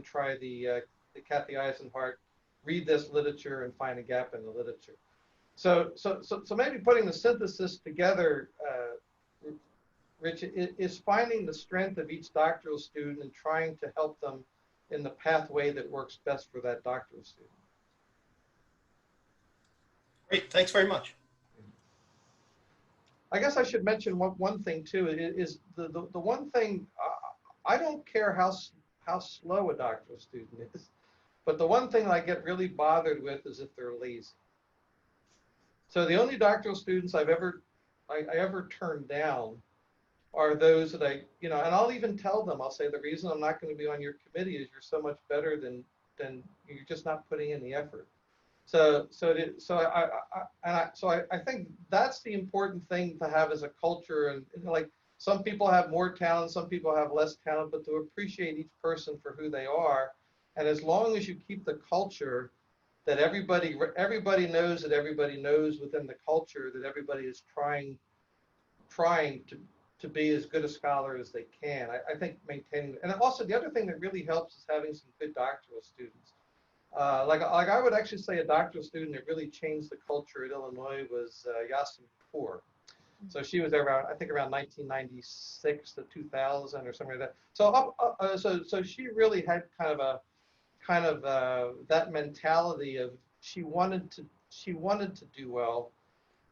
try the Kathy Eisenhart, read this literature and find a gap in the literature. So maybe putting the synthesis together, Rich, is finding the strength of each doctoral student and trying to help them in the pathway that works best for that doctoral student. Great, thanks very much. I guess I should mention one thing too, is the one thing, I don't care how slow a doctoral student is, but the one thing I get really bothered with is if they're lazy. So the only doctoral students I've ever I ever turn down are those that and I'll even tell them, I'll say, the reason I'm not going to be on your committee is you're so much better than you're just not putting in the effort. So I think that's the important thing to have as a culture. And like, some people have more talent, some people have less talent, but to appreciate each person for who they are. And as long as you keep the culture that everybody knows that everybody knows within the culture, that everybody is trying to be as good a scholar as they can. I think maintaining, and also the other thing that really helps is having some good doctoral students. Like I would actually say a doctoral student that really changed the culture at Illinois was Yasmin Kapoor. So she was around, I think, around 1996 to 2000 or something like that. So she really had kind of that mentality of she wanted to do well,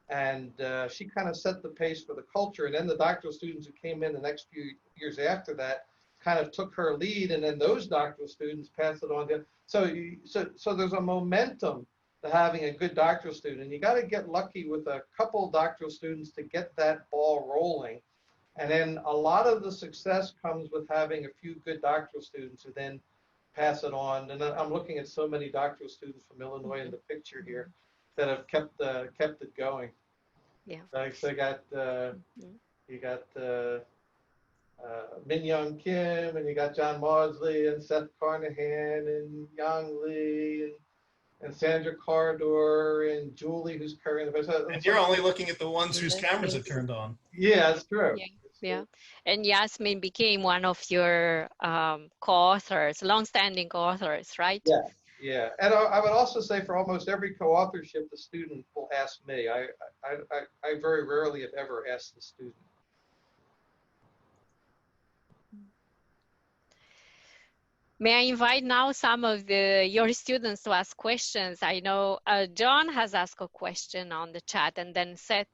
and she kind of set the pace for the culture. And then the doctoral students who came in the next few years after that kind of took her lead, and then those doctoral students passed it on to. So there's a momentum to having a good doctoral student. You got to get lucky with a couple doctoral students to get that ball rolling. And then a lot of the success comes with having a few good doctoral students who then pass it on. And I'm looking at so many doctoral students from Illinois in the picture here that have kept it going. Yeah. So you got Min Young Kim, and you got John Maudsley, and Seth Carnahan, and Yang Lee, and Sandra Cardor, and Julie, who's currently. And you're only looking at the ones whose cameras have turned on. Yeah, it's true. Yeah. Yeah, and Yasmin became one of your co-authors, long-standing co-authors, right? Yeah, yeah. And I would also say for almost every co-authorship, the student will ask me. I very rarely, if ever, asked the student. May I invite now some of your students to ask questions? I know John has asked a question on the chat, and then Seth.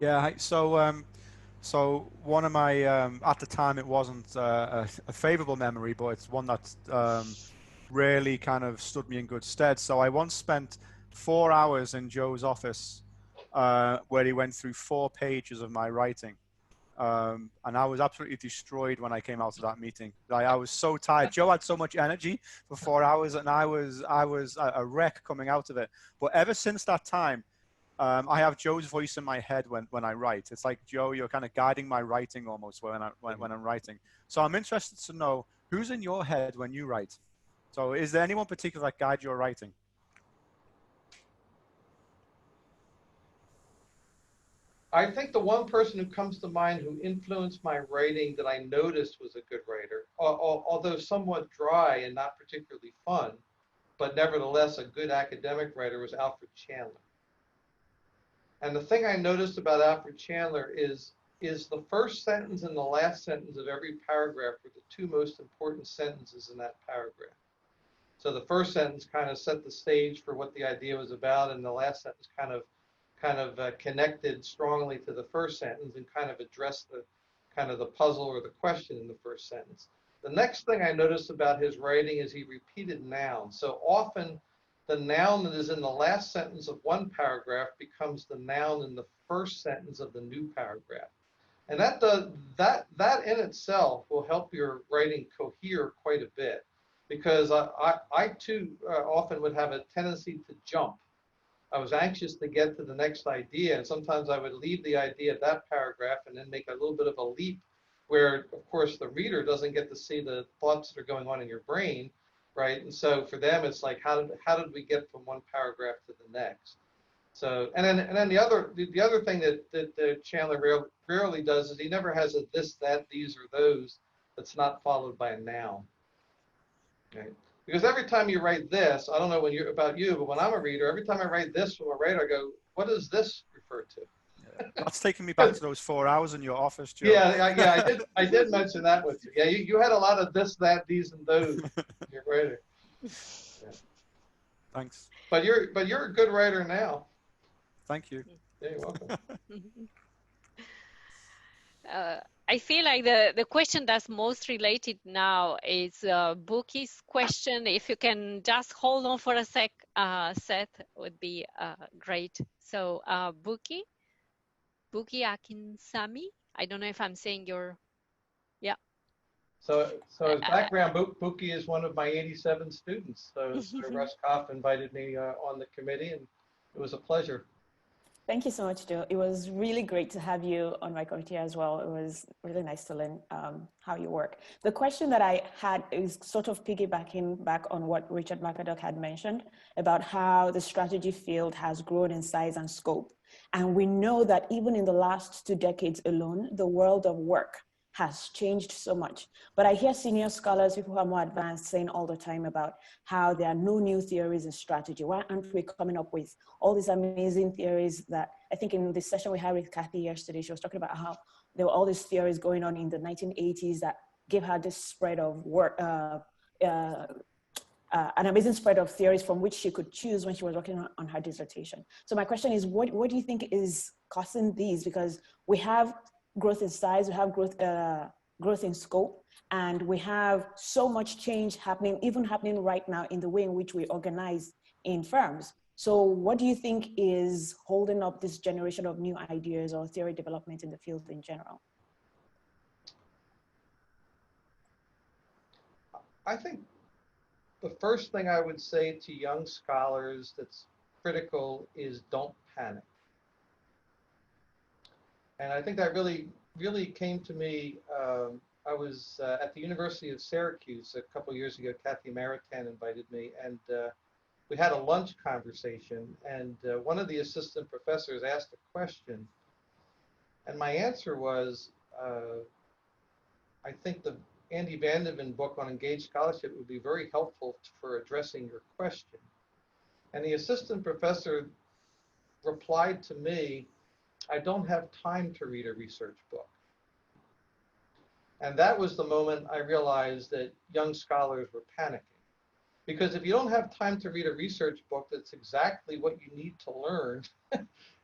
Yeah, so one of my, at the time it wasn't a favorable memory, but it's one that really kind of stood me in good stead. So I once spent 4 hours in Joe's office where he went through 4 pages of my writing. And I was absolutely destroyed when I came out of that meeting. I was so tired. Joe had so much energy for 4 hours, and I was a wreck coming out of it. But ever since that time, I have Joe's voice in my head when I write. It's like, Joe, you're kind of guiding my writing almost when I'm writing. So I'm interested to know who's in your head when you write. So is there anyone particular that guides your writing? I think the one person who comes to mind who influenced my writing that I noticed was a good writer, although somewhat dry and not particularly fun, but nevertheless a good academic writer, was Alfred Chandler. And the thing I noticed about Alfred Chandler is the first sentence and the last sentence of every paragraph were the 2 most important sentences in that paragraph. So the first sentence kind of set the stage for what the idea was about, and the last sentence kind of connected strongly to the first sentence and kind of addressed the puzzle or the question in the first sentence. The next thing I noticed about his writing is he repeated nouns. So often the noun that is in the last sentence of one paragraph becomes the noun in the first sentence of the new paragraph. And that in itself will help your writing cohere quite a bit, because I too often would have a tendency to jump. I was anxious to get to the next idea, and sometimes I would leave the idea at that paragraph and then make a little bit of a leap where, of course, the reader doesn't get to see the thoughts that are going on in your brain, right? And so for them, it's like, how did we get from one paragraph to the next? So, and then the other thing that Chandler rarely does is he never has a this, that, these, or those that's not followed by a noun, right? Because every time you write this, I don't know about you, but when I'm a reader, every time I write this from a writer, I go, what does this refer to? Yeah. That's taking me back to those 4 hours in your office, Joe. Yeah, I did mention that with you. Yeah, you had a lot of this, that, these, and those in your writing. Yeah. Thanks. But you're a good writer now. Thank you. Yeah, you're welcome. I feel like the question that's most related now is Bookie's question. If you can just hold on for a sec, Seth, would be great. So Bookie Akinsami. I don't know if I'm saying your, yeah. So as background, Buki is one of my 87 students. So Russ Koff invited me on the committee, and it was a pleasure. Thank you so much, Joe. It was really great to have you on my committee as well. It was really nice to learn how you work. The question that I had is sort of piggybacking back on what Richard McAdoo had mentioned about how the strategy field has grown in size and scope. And we know that even in the last 2 decades alone, the world of work has changed so much. But I hear senior scholars, people who are more advanced, saying all the time about how there are no new theories in strategy. Why aren't we coming up with all these amazing theories that I think in the session we had with Kathy yesterday, she was talking about how there were all these theories going on in the 1980s that gave her this spread of work, an amazing spread of theories from which she could choose when she was working on her dissertation. So my question is, what do you think is causing these? Because we have growth in size, we have growth in scope, and we have so much change happening, even happening right now in the way in which we organize in firms. So what do you think is holding up this generation of new ideas or theory development in the field in general? I think the first thing I would say to young scholars that's critical is don't panic. And I think that really came to me. I was at the University of Syracuse a couple of years ago. Kathy Maritan invited me, and we had a lunch conversation. And one of the assistant professors asked a question, and my answer was, I think the Andy Vandeven book on engaged scholarship would be very helpful for addressing your question. And the assistant professor replied to me, I don't have time to read a research book. And that was the moment I realized that young scholars were panicking. Because if you don't have time to read a research book that's exactly what you need to learn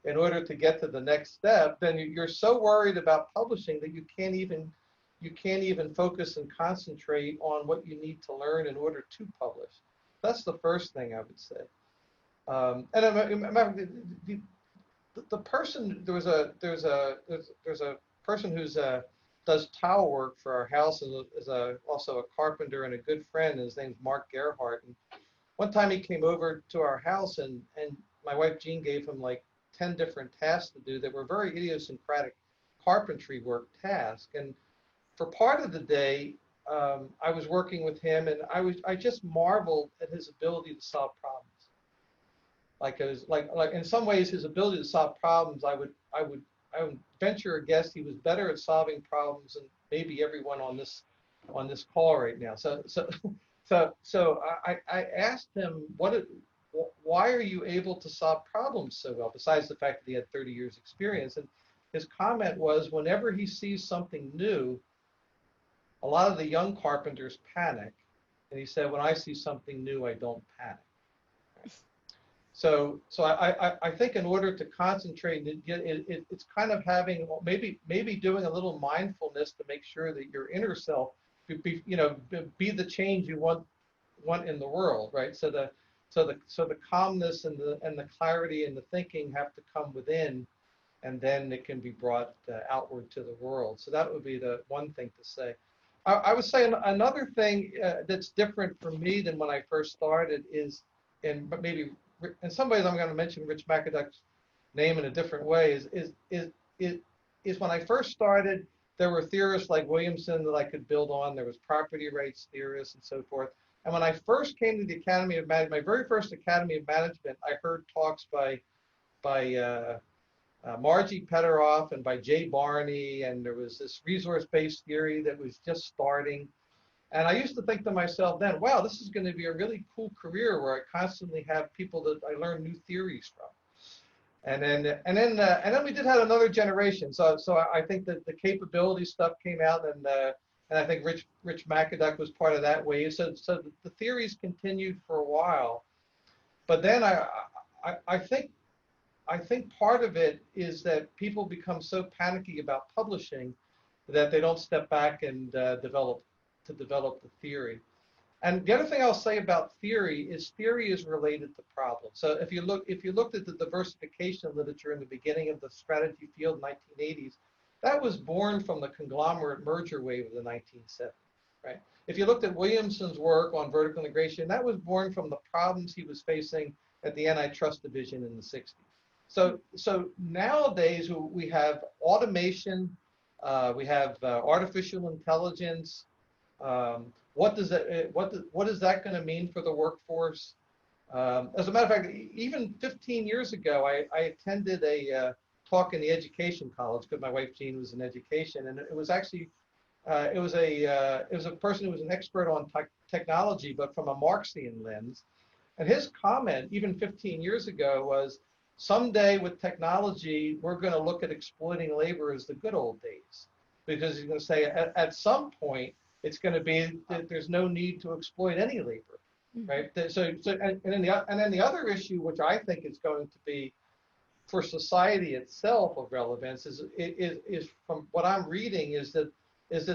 in order to get to the next step, then you're so worried about publishing that you can't even focus and concentrate on what you need to learn in order to publish. That's the first thing I would say. And the person, there's a person who's does tile work for our house and is also a carpenter and a good friend. His name's Mark Gerhardt. And one time he came over to our house, and my wife Jean gave him like 10 different tasks to do that were very idiosyncratic carpentry work tasks. And for part of the day, I was working with him, and I just marveled at his ability to solve problems. Like in some ways, his ability to solve problems, I would venture a guess he was better at solving problems than maybe everyone on this call right now. So I asked him, why are you able to solve problems so well, besides the fact that he had 30 years experience? And his comment was, whenever he sees something new, a lot of the young carpenters panic. And he said, when I see something new, I don't panic. So I think in order to concentrate, it's kind of having maybe doing a little mindfulness to make sure that your inner self, be the change you want in the world, right? So the calmness and the clarity and the thinking have to come within, and then it can be brought outward to the world. So that would be the one thing to say. I would say another thing that's different for me than when I first started is, and maybe in some ways I'm going to mention Rich McAdoo's name in a different way, is when I first started, there were theorists like Williamson that I could build on. There was property rights theorists and so forth. And when I first came to the Academy of Management, my very first Academy of Management, I heard talks by Margie Pederoff and by Jay Barney, and there was this resource-based theory that was just starting. And I used to think to myself then, wow, this is going to be a really cool career where I constantly have people that I learn new theories from. And then we did have another generation. So I think that the capability stuff came out, and I think Rich McAdoo was part of that wave. So the theories continued for a while, but then I think part of it is that people become so panicky about publishing that they don't step back and develop the theory. And the other thing I'll say about theory is related to problems. So if you looked at the diversification literature in the beginning of the strategy field in the 1980s, that was born from the conglomerate merger wave of the 1970s, right? If you looked at Williamson's work on vertical integration, that was born from the problems he was facing at the antitrust division in the 60s. So nowadays we have automation, we have artificial intelligence. What is that going to mean for the workforce? As a matter of fact, even 15 years ago, I attended a talk in the education college because my wife Jean was in education, and it was actually it was a person who was an expert on technology, but from a Marxian lens. And his comment, even 15 years ago, was, someday with technology, we're going to look at exploiting labor as the good old days, because he's going to say at some point it's going to be that there's no need to exploit any labor, right? And then the other issue, which I think is going to be for society itself of relevance, is from what I'm reading is that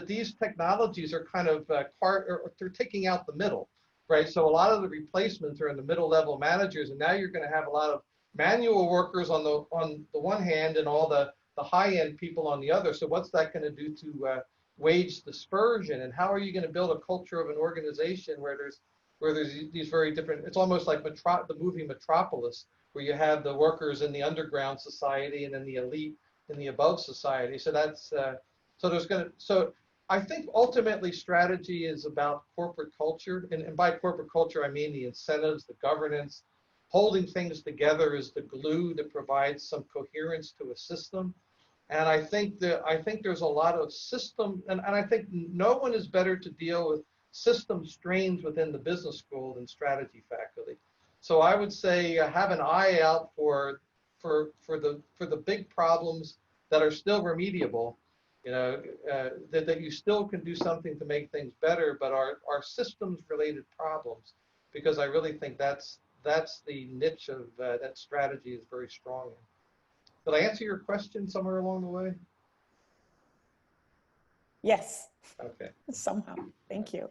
these technologies are kind of they're taking out the middle, right? So a lot of the replacements are in the middle level managers, and now you're going to have a lot of manual workers on the one hand and all the high end people on the other. So what's that going to do to wage dispersion, and how are you going to build a culture of an organization where there's these very different? It's almost like the movie Metropolis, where you have the workers in the underground society and then the elite in the above society. So that's so I think ultimately strategy is about corporate culture, and by corporate culture I mean the incentives, the governance. Holding things together is the glue that provides some coherence to a system. And I think there's a lot of system, and I think no one is better to deal with system strains within the business school than strategy faculty. So I would say have an eye out for the big problems that are still remediable, that you still can do something to make things better, but are systems related problems, because I really think that's the niche of that strategy is very strong in. Did I answer your question somewhere along the way? Yes. Okay. Somehow. Thank you.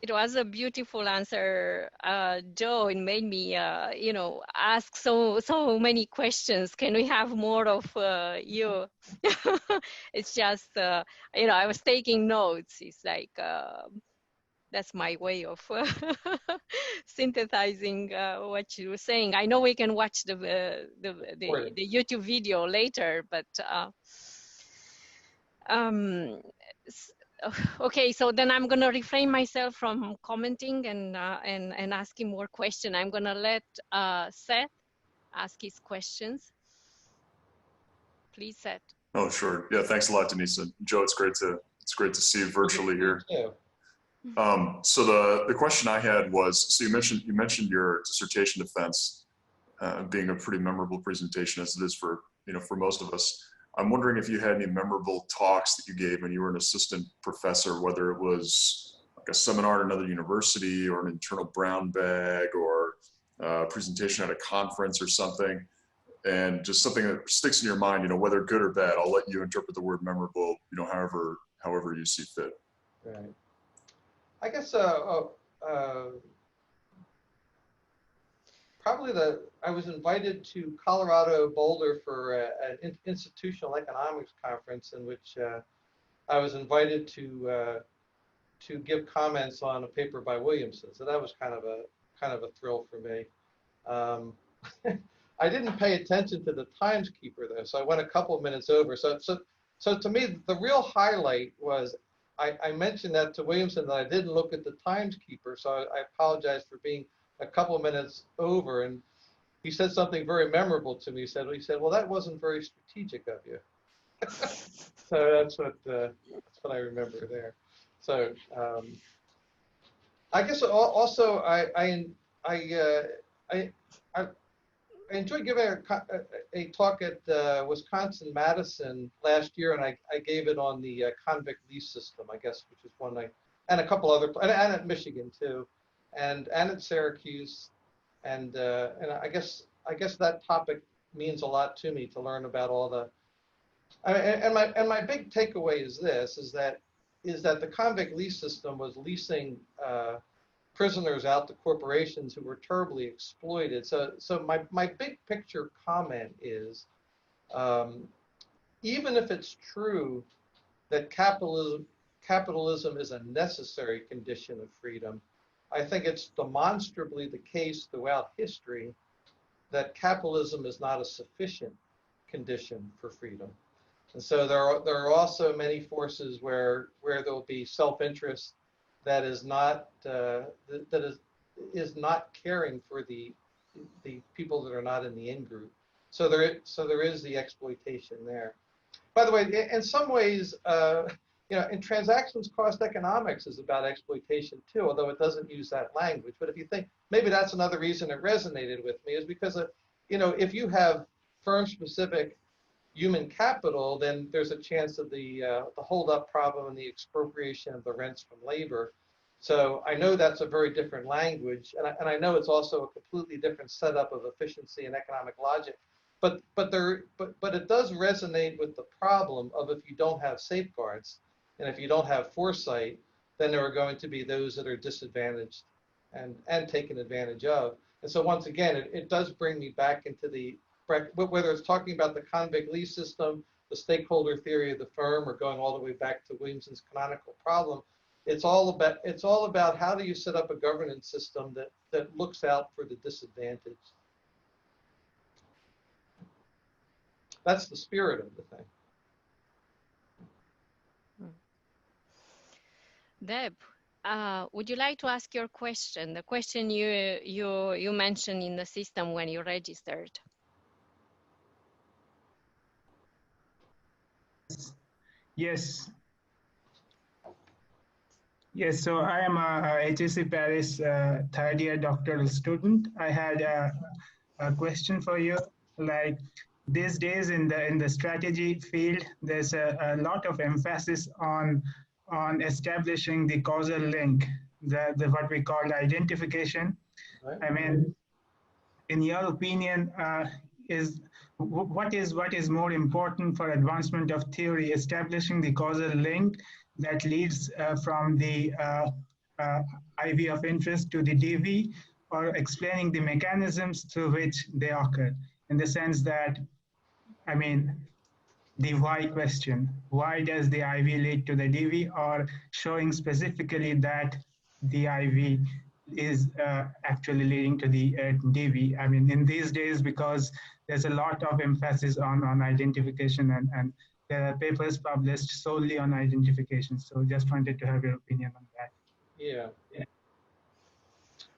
It was a beautiful answer, Joe. It made me, ask so many questions. Can we have more of you? It's just, I was taking notes. It's like, that's my way of synthesizing what you were saying. I know we can watch the YouTube video later, but okay. So then I'm gonna refrain myself from commenting and asking more questions. I'm gonna let Seth ask his questions. Please, Seth. Oh, sure. Yeah, thanks a lot, Denise. And Joe, it's great to see you virtually here. So the question I had was, so you mentioned your dissertation defense being a pretty memorable presentation, as it is for most of us. I'm wondering if you had any memorable talks that you gave when you were an assistant professor, whether it was like a seminar at another university or an internal brown bag or a presentation at a conference or something, and just something that sticks in your mind, whether good or bad. I'll let you interpret the word memorable, however you see fit. Right. I guess probably I was invited to Colorado Boulder for an institutional economics conference in which I was invited to give comments on a paper by Williamson. So that was kind of a thrill for me. I didn't pay attention to the timekeeper though, so I went a couple of minutes over. So to me, the real highlight was I mentioned that to Williamson that I didn't look at the timekeeper, so I apologize for being a couple of minutes over. And he said something very memorable to me. He said, "Well, that wasn't very strategic of you." So that's what I remember there. So I guess also I enjoyed giving a talk at Wisconsin Madison last year, and I gave it on the convict lease system, I guess, which is one and a couple other, and at Michigan too, and at Syracuse, and I guess that topic means a lot to me, to learn about all And my big takeaway is this: is that the convict lease system was leasing prisoners out to corporations who were terribly exploited. So my big picture comment is, even if it's true that capitalism is a necessary condition of freedom, I think it's demonstrably the case throughout history that capitalism is not a sufficient condition for freedom. And so there are also many forces where there'll be self-interest that is not is not caring for the people that are not in the in-group. So there is the exploitation there. By the way, in some ways, in transactions cost economics is about exploitation too, although it doesn't use that language. But if you think, maybe that's another reason it resonated with me, is because of, if you have firm-specific human capital, then there's a chance of the hold-up problem and the expropriation of the rents from labor. So I know that's a very different language, and I know it's also a completely different setup of efficiency and economic logic. But it does resonate with the problem of, if you don't have safeguards and if you don't have foresight, then there are going to be those that are disadvantaged and taken advantage of. And so once again, it does bring me back into whether it's talking about the convict lease system, the stakeholder theory of the firm, or going all the way back to Williamson's canonical problem. It's all about how do you set up a governance system that looks out for the disadvantaged. That's the spirit of the thing. Deb, would you like to ask your question? The question you mentioned in the system when you registered. Yes. Yes, so I am a HSC Paris third year doctoral student. I had a question for you. Like, these days in the strategy field, there's a lot of emphasis on establishing the causal link, the what we call identification. Right. I mean, in your opinion, what is more important for advancement of theory, establishing the causal link that leads from the IV of interest to the DV, or explaining the mechanisms through which they occur, in the sense that, I mean, the why question, why does the IV lead to the DV, or showing specifically that the IV is actually leading to the DV. I mean, in these days, because there's a lot of emphasis on identification, and there are papers published solely on identification. So just wanted to have your opinion on that. Yeah.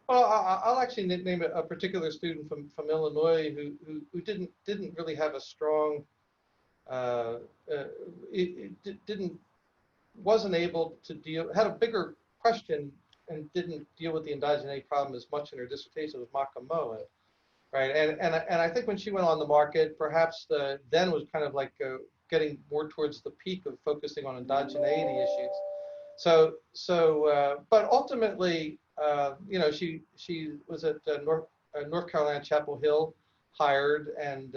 Well, I'll actually name a particular student from Illinois who didn't really have a strong, wasn't able to deal, had a bigger question and didn't deal with the endogeneity problem as much in her dissertation, was Mahoney, right? And I think when she went on the market, perhaps then was kind of like getting more towards the peak of focusing on endogeneity issues. But ultimately, she was at North Carolina Chapel Hill, hired, and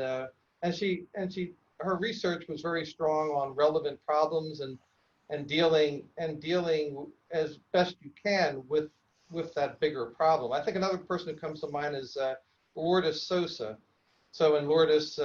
her research was very strong on relevant problems and dealing as best you can with that bigger problem. I think another person who comes to mind is Lourdes Sosa. So in Lourdes,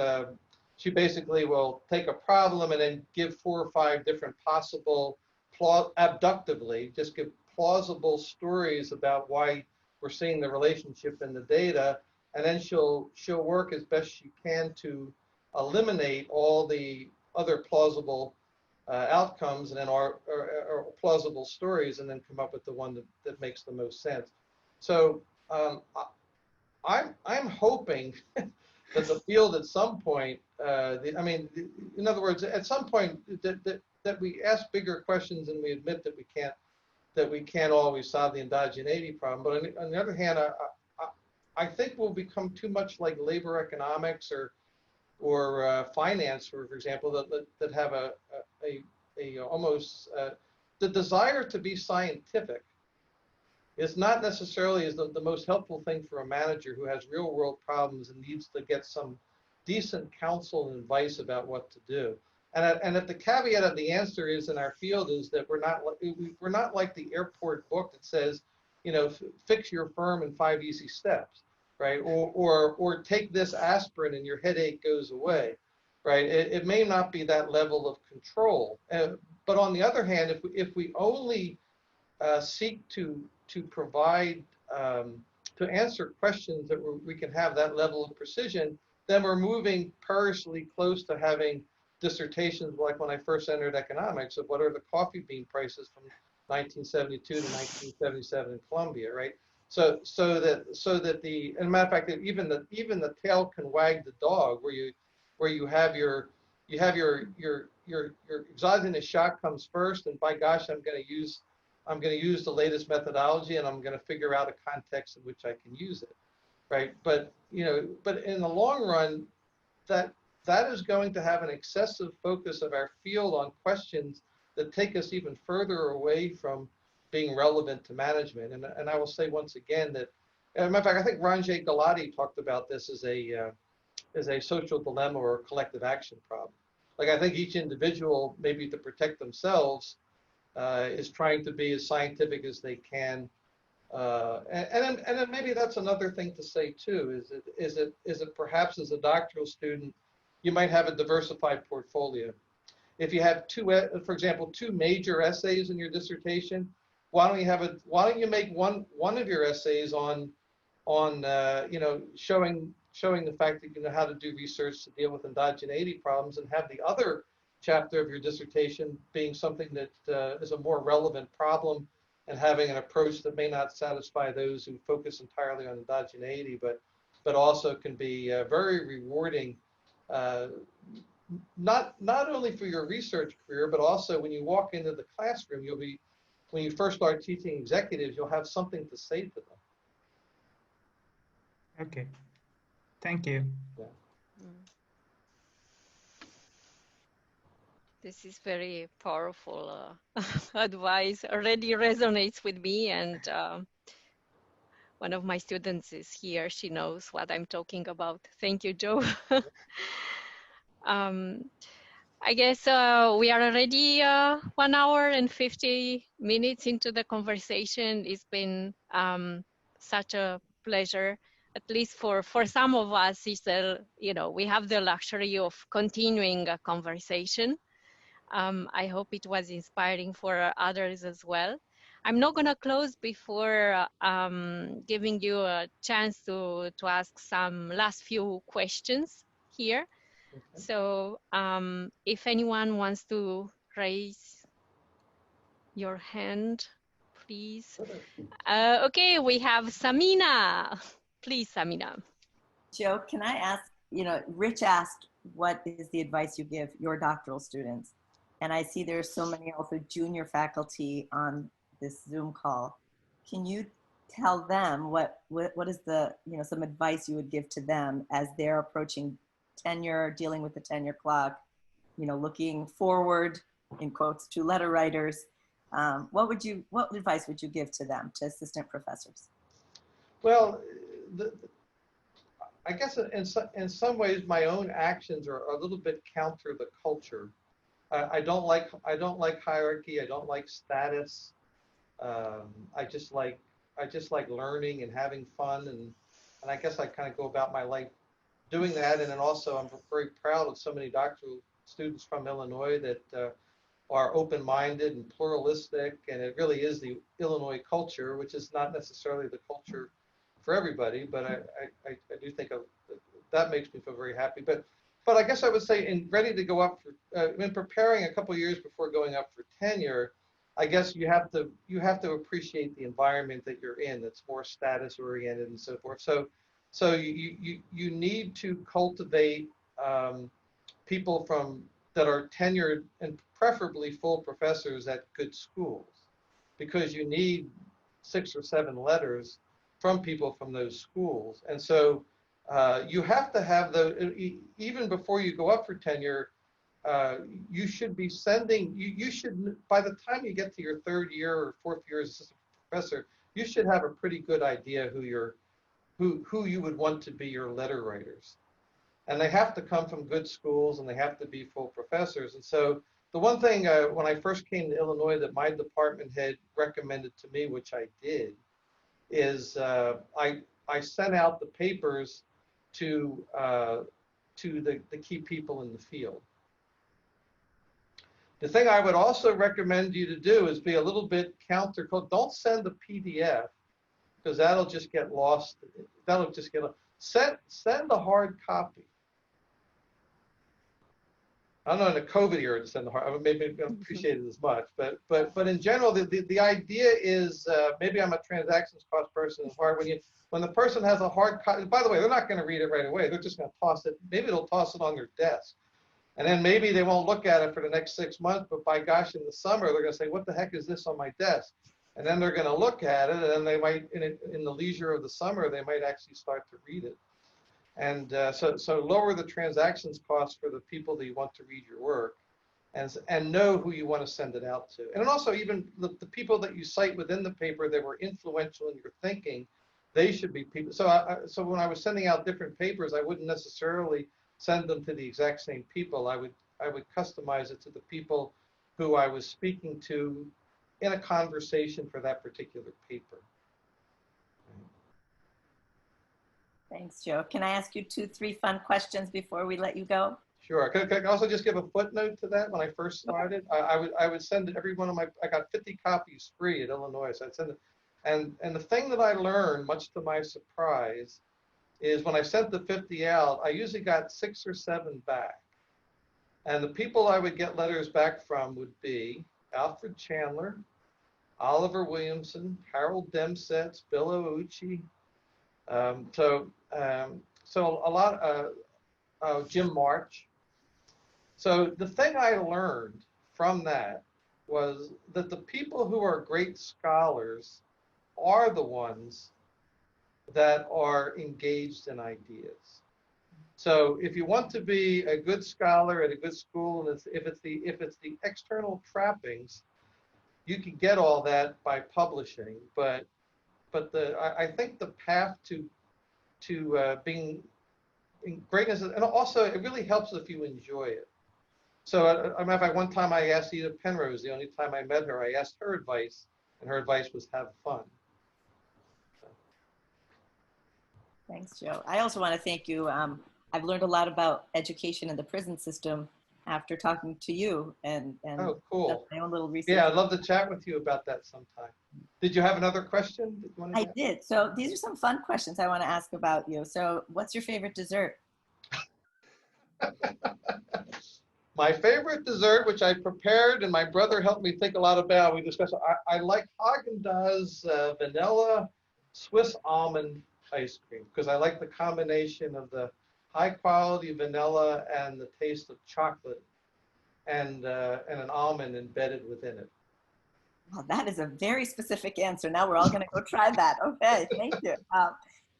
she basically will take a problem and then give 4 or 5 different possible, abductively, just give plausible stories about why we're seeing the relationship in the data, and then she'll work as best she can to eliminate all the other plausible outcomes and then or plausible stories, and then come up with the one that makes the most sense. So I'm hoping that the field at some point, in other words, at some point that we ask bigger questions and we admit that we can't always solve the endogeneity problem. But on the other hand, I think we'll become too much like labor economics or finance, for example, that have almost the desire to be scientific is not necessarily the most helpful thing for a manager who has real world problems and needs to get some decent counsel and advice about what to do. And if the caveat of the answer is in our field is that we're not like the airport book that says, you know, fix your firm in 5 easy steps, right? Or take this aspirin and your headache goes away, right? It may not be that level of control. But on the other hand, if we only seek to provide, to answer questions that we can have that level of precision, then we're moving perilously close to having dissertations like when I first entered economics of what are the coffee bean prices from 1972 to 1977 in Colombia, right? So that the, and matter of fact, that even the tail can wag the dog, where you have your exogenous shock comes first, and by gosh, I'm going to use the latest methodology, and I'm going to figure out a context in which I can use it, right? But you know, but in the long run, that is going to have an excessive focus of our field on questions that take us even further away from being relevant to management. And I will say once again that, as a matter of fact, I think Ranjay Gulati talked about this as a social dilemma or a collective action problem. Like, I think each individual, maybe to protect themselves, is trying to be as scientific as they can. And then maybe that's another thing to say too, is it perhaps as a doctoral student, you might have a diversified portfolio. If you have for example, two major essays in your dissertation, why don't you make one of your essays on you know, showing the fact that you know how to do research to deal with endogeneity problems, and have the other chapter of your dissertation being something that is a more relevant problem, and having an approach that may not satisfy those who focus entirely on endogeneity, but also can be very rewarding, not only for your research career, but also when you walk into the classroom, when you first start teaching executives, you'll have something to say to them. Okay, thank you. Yeah. This is very powerful advice, already resonates with me, and one of my students is here. She knows what I'm talking about. Thank you, Joe. I guess we are already 1 hour and 50 minutes into the conversation. It's been such a pleasure, at least for some of us. You know, we have the luxury of continuing a conversation. I hope it was inspiring for others as well. I'm not going to close before giving you a chance to ask some last few questions here. Okay. So if anyone wants to raise your hand, please. Okay, we have Samina. Please, Samina. Joe, can I ask, you know, Rich asked, what is the advice you give your doctoral students? And I see there's so many also junior faculty on this Zoom call. Can you tell them what is the, you know, some advice you would give to them as they're approaching tenure, dealing with the tenure clock, you know, looking forward, in quotes, to letter writers? What advice would you give to them, to assistant professors? Well, I guess in some ways my own actions are a little bit counter the culture. I don't like hierarchy. I don't like status. I just like learning and having fun, and I guess I kind of go about my life doing that. And then also I'm very proud of so many doctoral students from Illinois that are open-minded and pluralistic, and it really is the Illinois culture, which is not necessarily the culture for everybody, but I do think that makes me feel very happy. But I guess I would say, in ready to go up for, in preparing a couple of years before going up for tenure, I guess you have to appreciate the environment that you're in. That's more status oriented and so forth. So you need to cultivate people that are tenured and preferably full professors at good schools, because you need 6 or 7 letters from people from those schools. And so you have to have even before you go up for tenure, you should be sending, you should, by the time you get to your 3rd year or 4th year as assistant professor, you should have a pretty good idea who you would want to be your letter writers. And they have to come from good schools, and they have to be full professors. And so the one thing when I first came to Illinois that my department head recommended to me, which I did, is I sent out the papers to the key people in the field. The thing I would also recommend you to do is be a little bit counter. Don't send the PDF, because that'll just get lost. That'll just get send a hard copy. I don't know in the COVID era to send the hard. I would maybe don't appreciate it as much, but in general, the idea is maybe I'm a transactions cost person. It's hard when the person has a hard copy. By the way, they're not going to read it right away. They're just going to toss it. Maybe they'll toss it on their desk. And then maybe they won't look at it for the next 6 months, but by gosh, in the summer, they're going to say, what the heck is this on my desk? And then they're going to look at it, and then they might, in the leisure of the summer, they might actually start to read it. And so lower the transactions costs for the people that you want to read your work, and know who you want to send it out to. And also even the people that you cite within the paper that were influential in your thinking, they should be people. So when I was sending out different papers, I wouldn't necessarily send them to the exact same people. I would customize it to the people who I was speaking to in a conversation for that particular paper. Thanks, Joe. Can I ask you 2-3 fun questions before we let you go? Sure. Can I also just give a footnote to that? When I first started, I would send every one of I got 50 copies free at Illinois. So I'd send it. And the thing that I learned, much to my surprise, is when I sent the 50 out, I usually got 6 or 7 back. And the people I would get letters back from would be Alfred Chandler, Oliver Williamson, Harold Demsetz, Bill Ouchi, so a lot, Jim March. So the thing I learned from that was that the people who are great scholars are the ones that are engaged in ideas. So if you want to be a good scholar at a good school, and if it's the external trappings, you can get all that by publishing. But I think the path to being in greatness, and also it really helps if you enjoy it. So I remember one time I asked Edith Penrose, the only time I met her, I asked her advice, and her advice was have fun. Thanks, Joe. I also want to thank you. I've learned a lot about education in the prison system after talking to you, and oh, cool. My own little research. Yeah, I'd love to chat with you about that sometime. Did you have another question? I did. So these are some fun questions I want to ask about you. So what's your favorite dessert? My favorite dessert, which I prepared and my brother helped me think a lot about, we discussed, I like Haagen-Dazs vanilla Swiss almond ice cream, because I like the combination of the high quality vanilla and the taste of chocolate and an almond embedded within it. Well, that is a very specific answer. Now we're all going to go try that. Okay, thank you.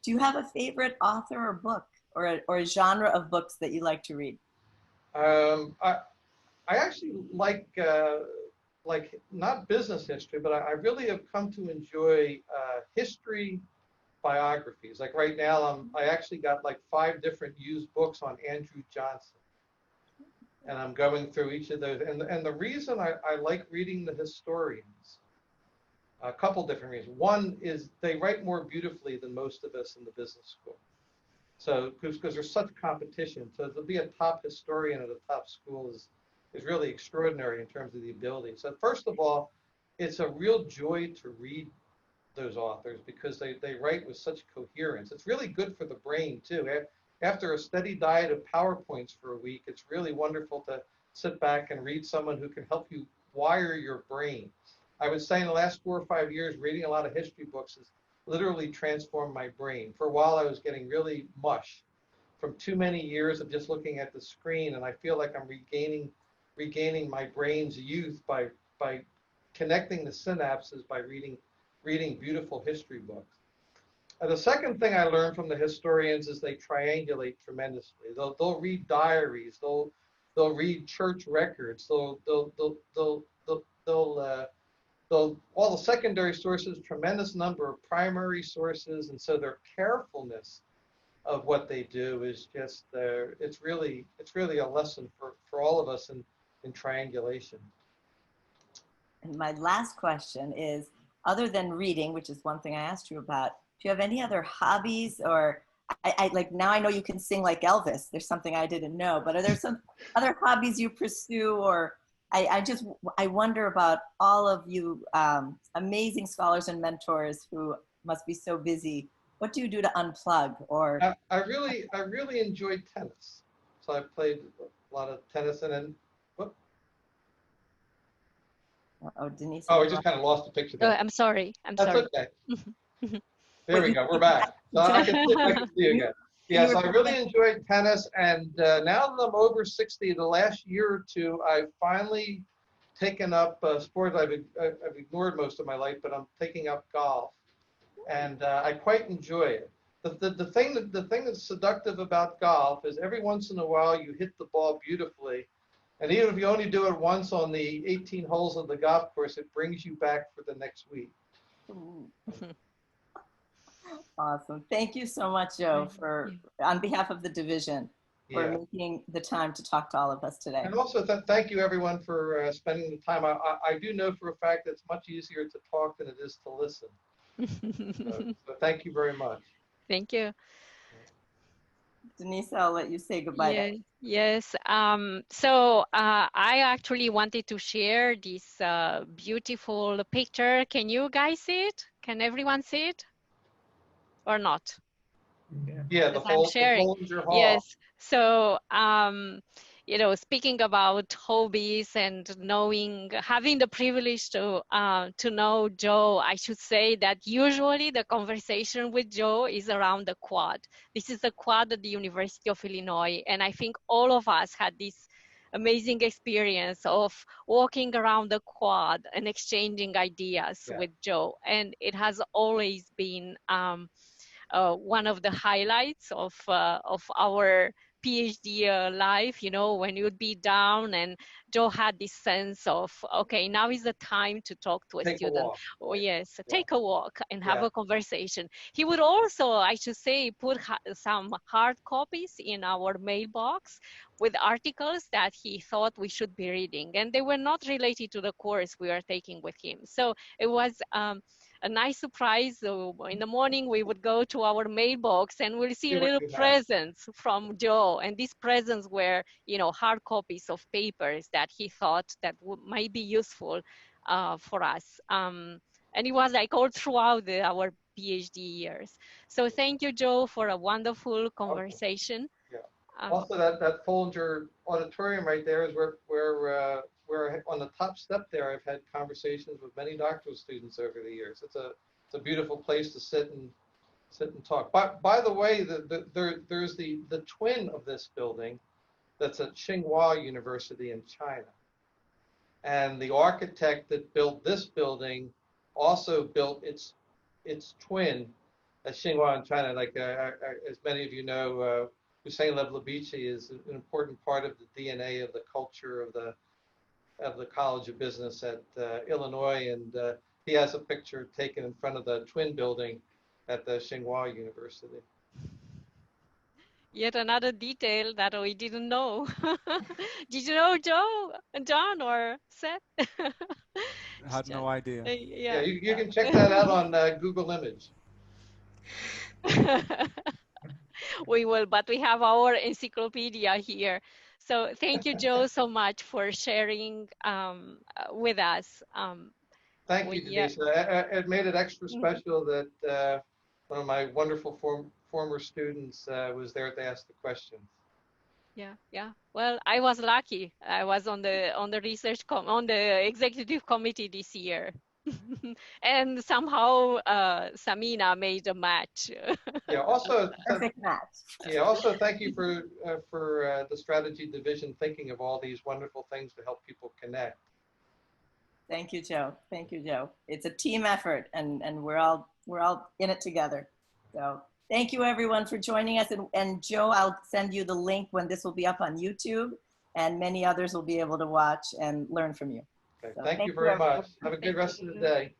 Do you have a favorite author or book, or a genre of books that you like to read? I actually like not business history, but I really have come to enjoy history biographies. Like right now, I actually got like 5 different used books on Andrew Johnson, and I'm going through each of those. And the reason I like reading the historians, a couple different reasons. One is they write more beautifully than most of us in the business school. So because there's such competition, so to be a top historian at a top school is really extraordinary in terms of the ability. So first of all, it's a real joy to read those authors because they write with such coherence. It's really good for the brain too. After a steady diet of PowerPoints for a week, it's really wonderful to sit back and read someone who can help you wire your brain. I would say in the last 4 or 5 years, reading a lot of history books has literally transformed my brain. For a while, I was getting really mush from too many years of just looking at the screen, and I feel like I'm regaining my brain's youth by connecting the synapses by reading beautiful history books. The second thing I learned from the historians is they triangulate tremendously. They'll read diaries. They'll read church records. They'll all the secondary sources, tremendous number of primary sources, and so their carefulness of what they do is just it's really a lesson for all of us in triangulation. And my last question is, other than reading, which is one thing I asked you about, do you have any other hobbies? Or I like, now I know you can sing like Elvis. There's something I didn't know, but are there some other hobbies you pursue? Or I wonder about all of you amazing scholars and mentors who must be so busy. What do you do to unplug? Or I really enjoyed tennis, so I played a lot of tennis, and then Denise. Oh, we just kind of lost the picture there. I'm sorry. That's okay. There we go. We're back. So I can see you again. Yes, I really enjoyed tennis, and now that I'm over 60, the last year or two, I've finally taken up sport I've ignored most of my life, but I'm taking up golf, and I quite enjoy it. The thing that's seductive about golf is every once in a while you hit the ball beautifully. And even if you only do it once on the 18 holes of the golf course, it brings you back for the next week. Awesome. Thank you so much, Joe, for on behalf of the division, for making the time to talk to all of us today. And also thank you everyone for spending the time. I do know for a fact that it's much easier to talk than it is to listen. So thank you very much. Thank you. Denise, I'll let you say goodbye. Yeah, yes. So I actually wanted to share this beautiful picture. Can you guys see it? Can everyone see it? Or not? Yeah, the Folger Hall. Yes. So, you know, speaking about hobbies and having the privilege to know Joe, I should say that usually the conversation with Joe is around the quad. This is the quad at the University of Illinois, and I think all of us had this amazing experience of walking around the quad and exchanging ideas with Joe, and it has always been one of the highlights of our PhD life, you know, when you'd be down and Joe had this sense of, okay, now is the time to talk to a student. Oh yes, take a walk and have a conversation. He would also, I should say, put some hard copies in our mailbox with articles that he thought we should be reading. And they were not related to the course we were taking with him. So it was a nice surprise. In the morning, we would go to our mailbox and we'll see little presents from Joe. And these presents were, you know, hard copies of papers that he thought that might be useful for us. And it was like all throughout our PhD years. So thank you, Joe, for a wonderful conversation. Also, that Folger auditorium right there is where on the top step there, I've had conversations with many doctoral students over the years. It's a beautiful place to sit and talk. By the way, there's the twin of this building that's at Tsinghua University in China, and the architect that built this building also built its twin at Tsinghua in China. Like as many of you know, Hussein Leblabichi is an important part of the DNA of the culture of the College of Business at Illinois, and he has a picture taken in front of the twin building at the Tsinghua University. Yet another detail that we didn't know. Did you know, Joe, John, or Seth? I had no idea. Yeah, you can check that out on Google Image. We will, but we have our encyclopedia here. So thank you, Joe, so much for sharing with us. Thank you, Denise. It made it extra special that one of my wonderful former students was there to ask the questions. Yeah. Well, I was lucky. I was on the research on the executive committee this year. And somehow Samina made a match. Yeah. Also, perfect match. Yeah. Also, thank you for the strategy division thinking of all these wonderful things to help people connect. Thank you, Joe. Thank you, Joe. It's a team effort, and we're all in it together. So thank you, everyone, for joining us. And Joe, I'll send you the link when this will be up on YouTube, and many others will be able to watch and learn from you. Okay. So thank you very much. Have a good rest of the day.